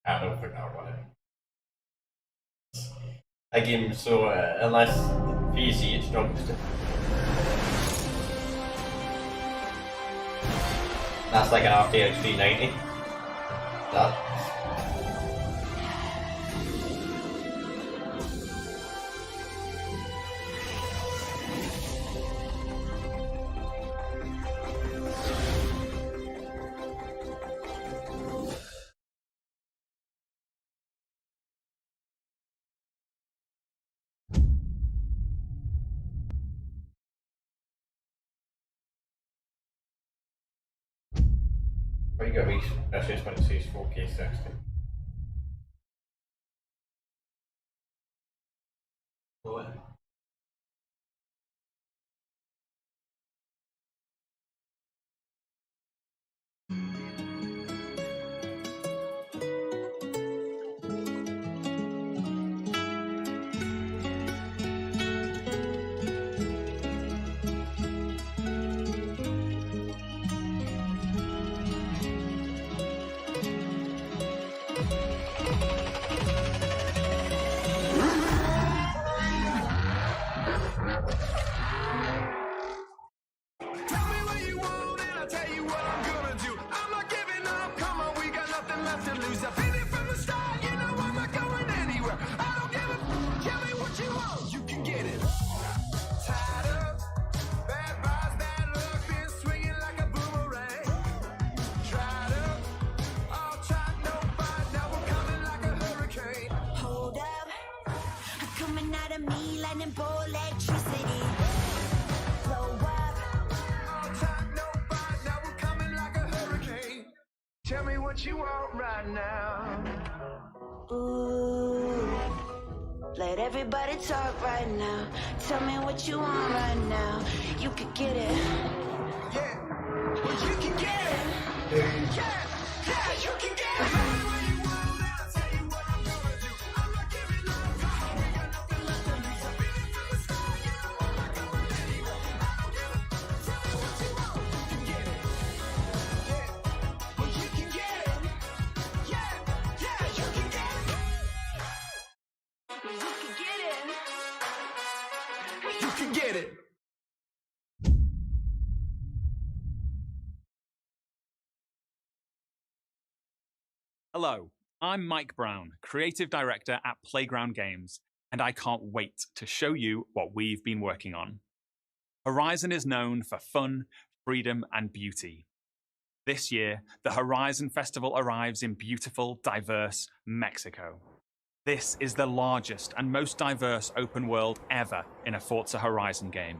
I don't think I want it. A game so unless PC it struggles to. That's like an RTX 390. That. What you got? That's just when it says 4K 60. What? Tell me what you want right now. Ooh, let everybody talk right now. Tell me what you want right now. You could get it. Yeah, well you can get it. Yeah, you can get it. You can get it. Hello, I'm Mike Brown, Creative Director at Playground Games, and I can't wait to show you what we've been working on. Horizon is known for fun, freedom, and beauty. This year, the Horizon Festival arrives in beautiful, diverse Mexico. This is the largest and most diverse open world ever in a Forza Horizon game.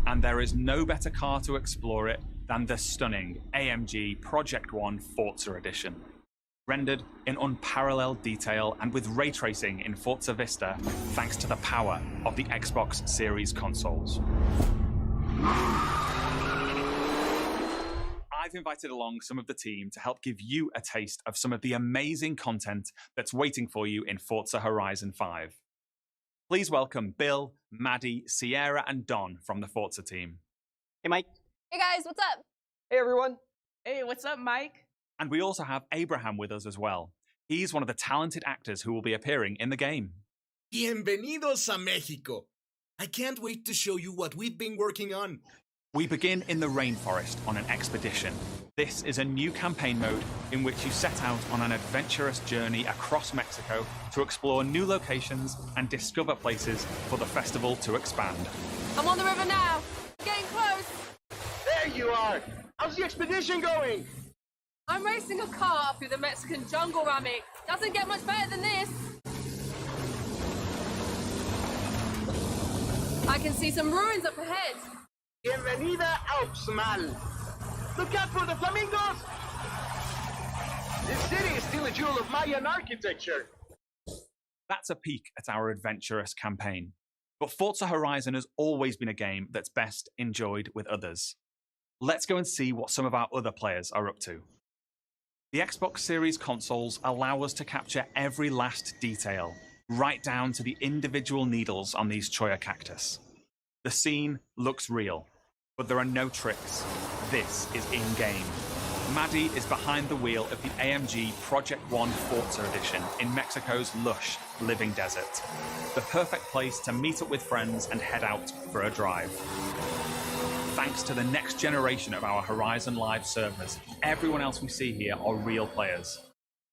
And there is no better car to explore it than the stunning AMG Project One Forza Edition. Rendered in unparalleled detail and with ray tracing in Forza Vista, thanks to the power of the Xbox Series consoles. I've invited along some of the team to help give you a taste of some of the amazing content that's waiting for you in Forza Horizon 5. Please welcome Bill, Maddie, Sierra, and Don from the Forza team. Hey, Mike. Hey guys, what's up? Hey, everyone. Hey, what's up, Mike? And we also have Abraham with us as well. He's one of the talented actors who will be appearing in the game. Bienvenidos a Mexico. I can't wait to show you what we've been working on. We begin in the rainforest on an expedition. This is a new campaign mode in which you set out on an adventurous journey across Mexico to explore new locations and discover places for the festival to expand. I'm on the river now. Getting close. There you are. How's the expedition going? I'm racing a car through the Mexican jungle, Rami. Doesn't get much better than this. I can see some ruins up ahead. Bienvenida Alpsmal. Look out for the flamingos! This city is still a jewel of Mayan architecture. That's a peek at our adventurous campaign. But Forza Horizon has always been a game that's best enjoyed with others. Let's go and see what some of our other players are up to. The Xbox Series consoles allow us to capture every last detail, right down to the individual needles on these cholla cactus. The scene looks real, but there are no tricks. This is in-game. Maddie is behind the wheel of the AMG Project One Forza Edition in Mexico's lush, living desert. The perfect place to meet up with friends and head out for a drive. Thanks to the next generation of our Horizon Live servers, everyone else we see here are real players.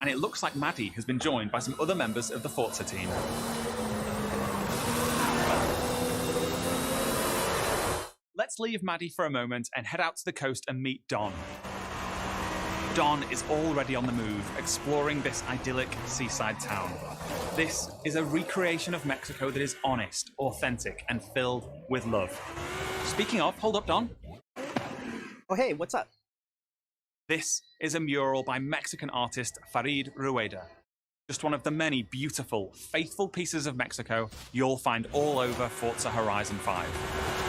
And it looks like Maddie has been joined by some other members of the Forza team. Let's leave Maddie for a moment and head out to the coast and meet Don. Don is already on the move, exploring this idyllic seaside town. This is a recreation of Mexico that is honest, authentic, and filled with love. Speaking of, hold up, Don. Oh, hey, what's up? This is a mural by Mexican artist Farid Rueda. Just one of the many beautiful, faithful pieces of Mexico you'll find all over Forza Horizon 5.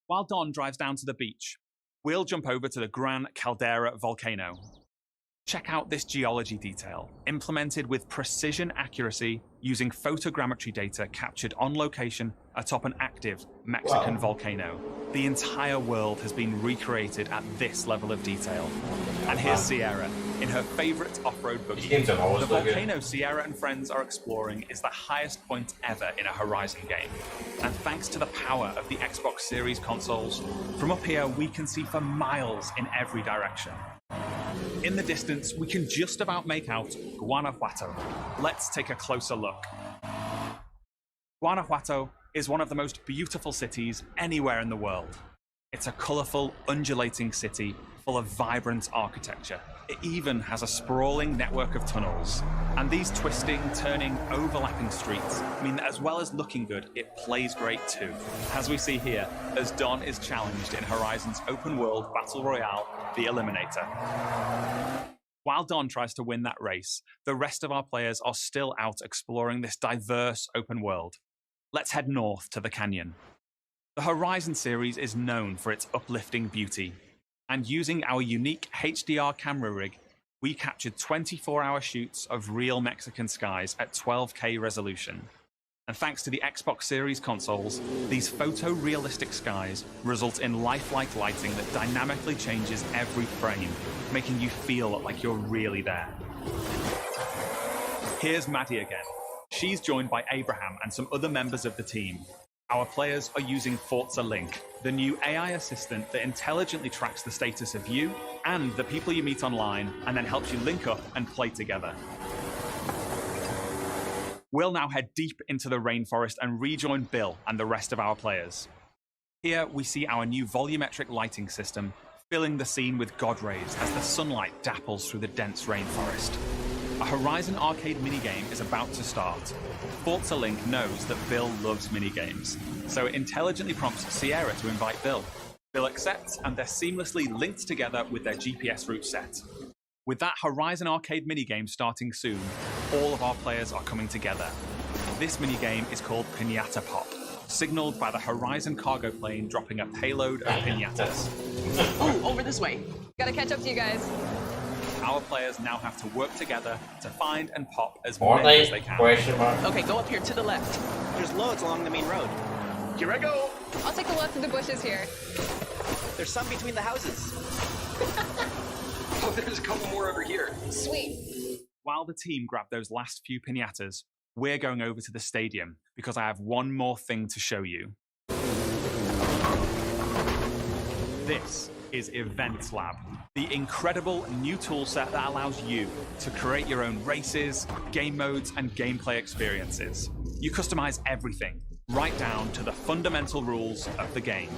While Don drives down to the beach, we'll jump over to the Gran Caldera volcano. Check out this geology detail, implemented with precision accuracy using photogrammetry data captured on location atop an active Mexican volcano. The entire world has been recreated at this level of detail. And here's Sierra, in her favorite off-road buggy. The volcano Sierra and friends are exploring is the highest point ever in a Horizon game. And thanks to the power of the Xbox Series consoles, from up here we can see for miles in every direction. In the distance, we can just about make out Guanajuato. Let's take a closer look. Guanajuato is one of the most beautiful cities anywhere in the world. It's a colourful, undulating city full of vibrant architecture. It even has a sprawling network of tunnels. And these twisting, turning, overlapping streets mean that as well as looking good, it plays great too. As we see here, as Don is challenged in Horizon's open world battle royale, The Eliminator. While Don tries to win that race, the rest of our players are still out exploring this diverse open world. Let's head north to the canyon. The Horizon series is known for its uplifting beauty. And using our unique HDR camera rig, we captured 24-hour shoots of real Mexican skies at 12K resolution. And thanks to the Xbox Series consoles, these photorealistic skies result in lifelike lighting that dynamically changes every frame, making you feel like you're really there. Here's Maddie again. She's joined by Abraham and some other members of the team. Our players are using Forza Link, the new AI assistant that intelligently tracks the status of you and the people you meet online, and then helps you link up and play together. We'll now head deep into the rainforest and rejoin Bill and the rest of our players. Here we see our new volumetric lighting system, filling the scene with God rays as the sunlight dapples through the dense rainforest. A Horizon arcade minigame is about to start. Forza Link knows that Bill loves minigames, so it intelligently prompts Sierra to invite Bill. Bill accepts, and they're seamlessly linked together with their GPS route set. With that Horizon arcade minigame starting soon, all of our players are coming together. This minigame is called Piñata Pop, signaled by the Horizon cargo plane dropping a payload of piñatas. Oh, over this way. Gotta catch up to you guys. Our players now have to work together to find and pop as many as they can. Okay, go up here to the left. There's loads along the main road. Here I go. I'll take the left through the bushes here. There's some between the houses. Oh, there's a couple more over here. Sweet. While the team grab those last few piñatas, we're going over to the stadium because I have one more thing to show you. This is Events Lab, the incredible new toolset that allows you to create your own races, game modes, and gameplay experiences. You customize everything, right down to the fundamental rules of the game.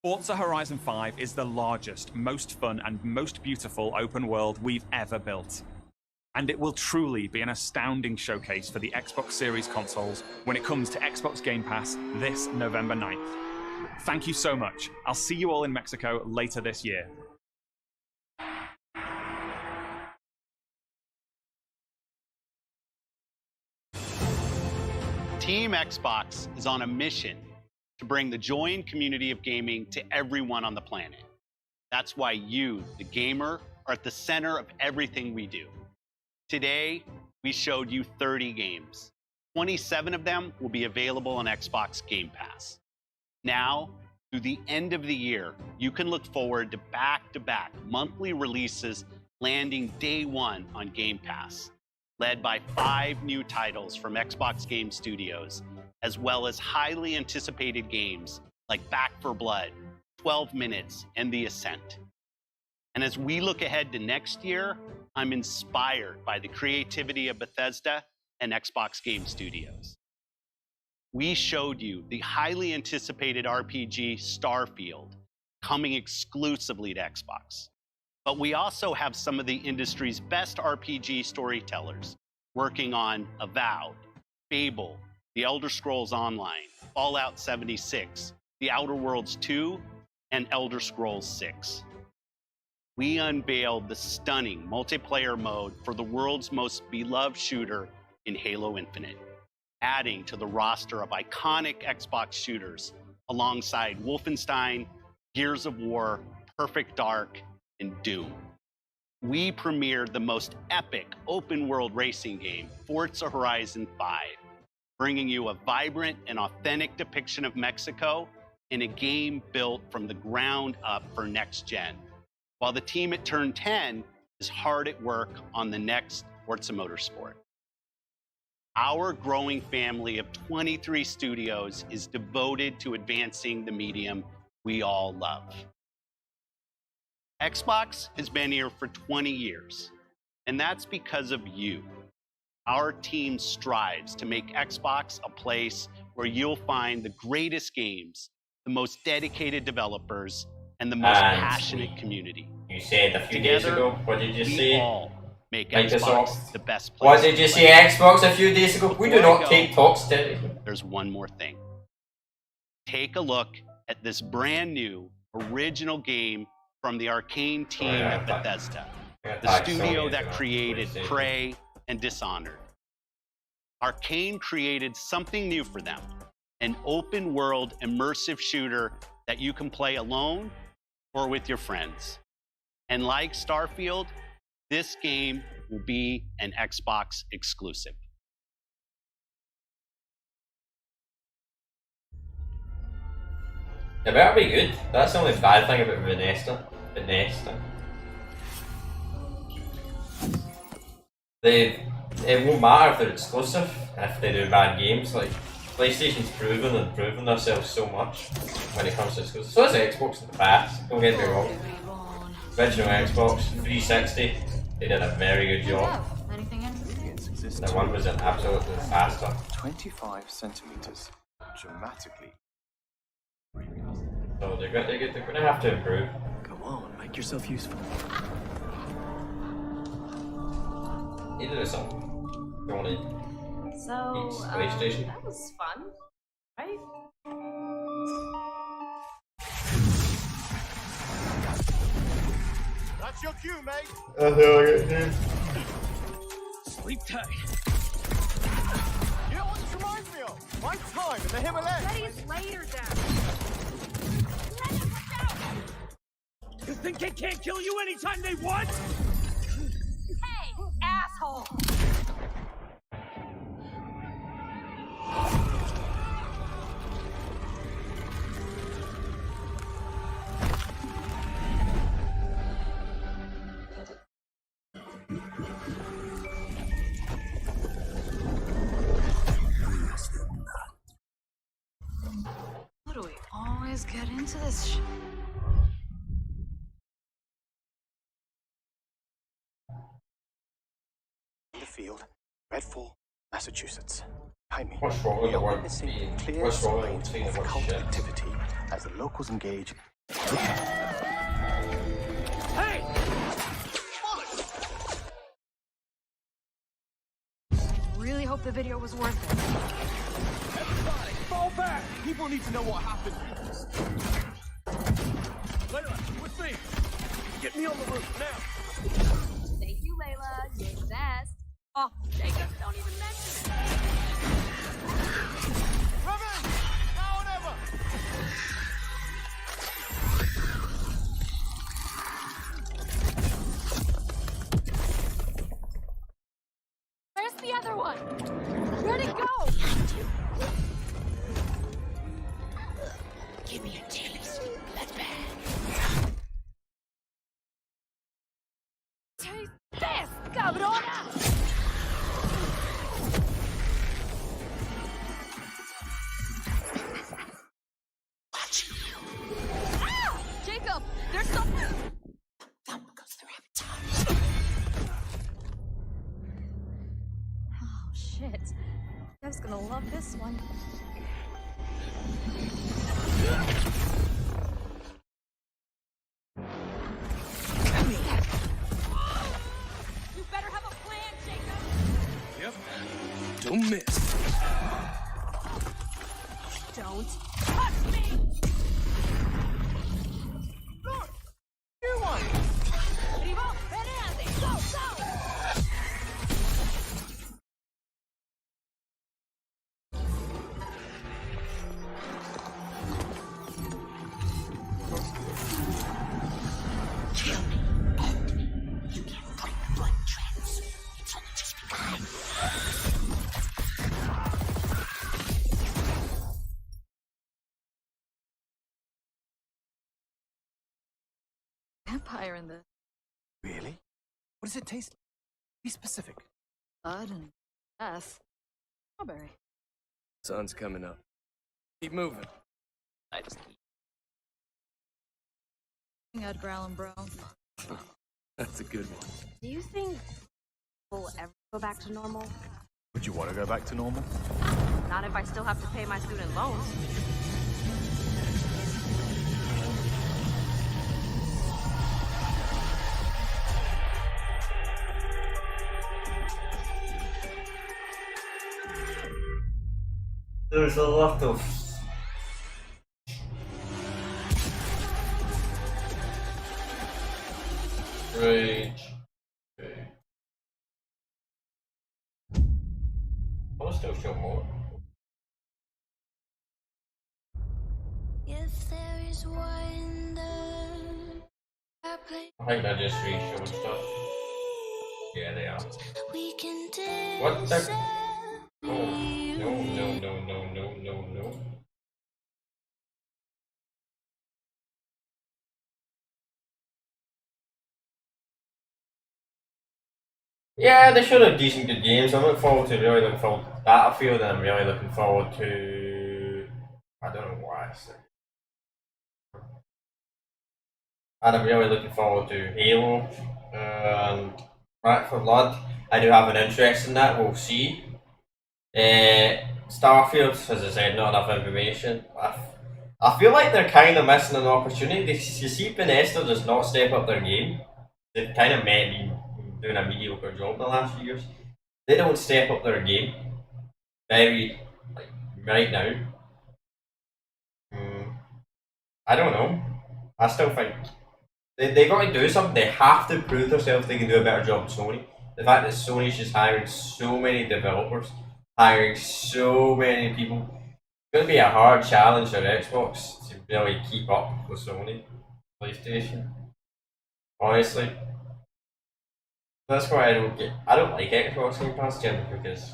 Forza Horizon 5 is the largest, most fun, and most beautiful open world we've ever built. And it will truly be an astounding showcase for the Xbox Series consoles when it comes to Xbox Game Pass this November 9th. Thank you so much. I'll see you all in Mexico later this year. Team Xbox is on a mission to bring the joy and community of gaming to everyone on the planet. That's why you, the gamer, are at the center of everything we do. Today, we showed you 30 games. 27 of them will be available on Xbox Game Pass. Now, through the end of the year, you can look forward to back-to-back monthly releases landing day one on Game Pass, led by 5 new titles from Xbox Game Studios, as well as highly anticipated games like Back 4 Blood, 12 Minutes, and The Ascent. And as we look ahead to next year, I'm inspired by the creativity of Bethesda and Xbox Game Studios. We showed you the highly anticipated RPG Starfield, coming exclusively to Xbox. But we also have some of the industry's best RPG storytellers working on Avowed, Fable, The Elder Scrolls Online, Fallout 76, The Outer Worlds 2, and Elder Scrolls 6. We unveiled the stunning multiplayer mode for the world's most beloved shooter in Halo Infinite, adding to the roster of iconic Xbox shooters alongside Wolfenstein, Gears of War, Perfect Dark, and Doom. We premiered the most epic open-world racing game, Forza Horizon 5, bringing you a vibrant and authentic depiction of Mexico in a game built from the ground up for next gen, while the team at Turn 10 is hard at work on the next Forza Motorsport. Our growing family of 23 studios is devoted to advancing the medium we all love. Xbox has been here for 20 years, and that's because of you. Our team strives to make Xbox a place where you'll find the greatest games, the most dedicated developers, and the most passionate community. You said a few days ago, what did you say? Make Microsoft. Xbox the best place. What did you say, Xbox, a few days ago? We do not take talks seriously. There's one more thing. Take a look at this brand new original game from the Arcane team at Bethesda, the studio that created Prey and Dishonored. Arcane created something new for them, an open-world immersive shooter that you can play alone or with your friends. And like Starfield, this game will be an Xbox exclusive. It better be good. That's the only bad thing about Bethesda. It won't matter if they're exclusive and if they do bad games. Like, PlayStation's proven themselves so much when it comes to exclusive. So is Xbox in the past, don't get me wrong. Original Xbox 360, they did a very good job. That one was an absolute disaster. 25 centimeters, dramatically. So they're gonna have to improve. Go on, make yourself useful. Either do something. You want to So, PlayStation? that was fun, right? That's your cue, mate. That's all I get to. Sleep tight. You know what this reminds me of? My time in the Himalayas. Ready is later down. You think they can't kill you anytime they want? Hey, asshole! How do we always get into this shit? In the field, Redfall, Massachusetts. Behind me, What's wrong with we the are word witnessing being? clear What's wrong with signs saying of the word occult shit? activity as the locals engage. Hey! Really hope the video was worth it. Everybody, fall back. People need to know what happened. Layla, with me. Get me on the roof now. Thank you, Layla. You're the best. Oh, Jacob, don't even mention it. Come in! Now or never! another one! Where'd it go? Give me a taste. That's bad. Taste this, cabrona! Ah! Jacob, there's something. Thumb goes the rabbit's Oh shit. Dev's gonna love this one. You better have a plan, Jacob. Yep. Don't miss. Don't touch me! Look! New one! Primo, venate! Go, go! Kill me. End me. You can't break the blood trends. It's only just begun. Vampire in this. Really? What does it taste like? Be specific. Blood and death. Strawberry. Sun's coming up. Keep moving. I just keep. Edgar Allan Bro. That's a good one. Do you think we'll ever go back to normal? Would you want to go back to normal? Not if I still have to pay my student loans. There's a lot of rage. Okay. I'll still show more. If there is wonder, I play. I think I just re-showed stuff. Yeah, they are. We can What the? No. Yeah, they should have decent good games. I'm looking forward to Battlefield, and I'm really looking forward to. I don't know why I said. And I'm really looking forward to Halo and Back 4 Blood. I do have an interest in that. We'll see. Starfield, as I said, not enough information. I feel like they're kind of missing an opportunity. You see, Bethesda does not step up their game. They've kind of been doing a mediocre job in the last few years. They don't step up their game right now. I don't know. I still think they got to do something. They have to prove themselves they can do a better job than Sony. The fact that Sony's just hiring so many developers, hiring so many people, it's going to be a hard challenge for Xbox to really keep up with Sony, PlayStation. Honestly, that's why I don't like Xbox Game Pass generally, because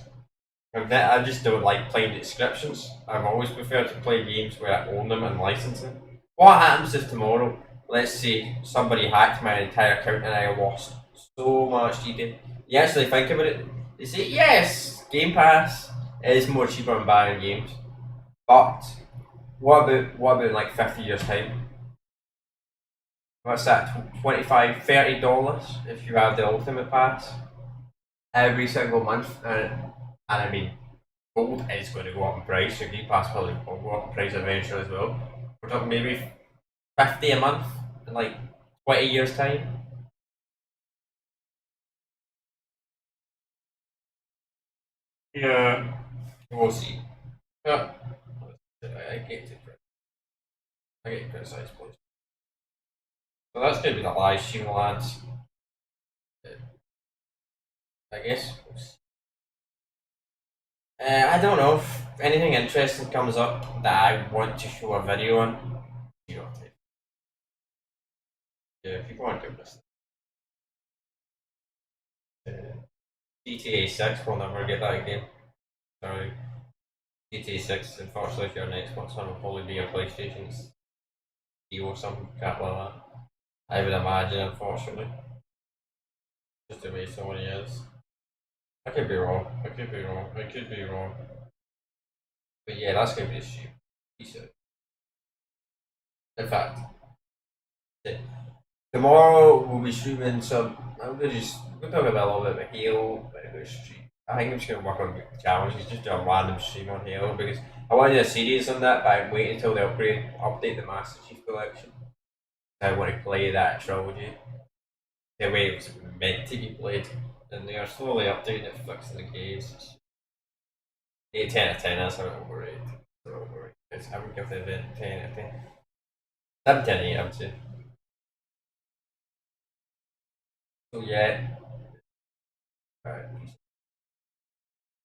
I just don't like playing subscriptions. I've always preferred to play games where I own them and license them. What happens if tomorrow, let's say, somebody hacked my entire account and I lost so much detail? You actually think about it, they say, yes, Game Pass is more cheaper than buying games. But what about in like 50 years time? What's that, $25, $30 if you have the Ultimate Pass every single month? And I mean, gold is going to go up in price, so Game Pass probably will go up in price eventually as well. We're talking maybe $50 a month in like 20 years time. Yeah, we'll see. Yeah. I get criticised, please. So that's going to be the live stream, lads. I guess. I don't know if anything interesting comes up that I want to show a video on. Yeah, people aren't doing this. GTA 6 will never get that game. Sorry. GTA 6, unfortunately, if you're an Xbox one, will probably be a PlayStation's deal or some crap like that. I would imagine, unfortunately. Just the way somebody is. I could be wrong. I could be wrong. I could be wrong. But yeah, that's gonna be a stream. Peace out. In fact, tomorrow we'll be streaming some. I'm gonna talk about a little bit about Halo. But I'm gonna stream. I think I'm just gonna work on challenges, just do a random stream on Halo because I want to do a series on that, but I'm waiting until they update the Master Chief Collection. I want to play that trilogy the way it was meant to be played, and they are slowly updating it, fixing the games. 10 out of 10, that's how overrated. I would give the event 10 out of 10. 7, 10, 8, I would say. So yeah. Alright.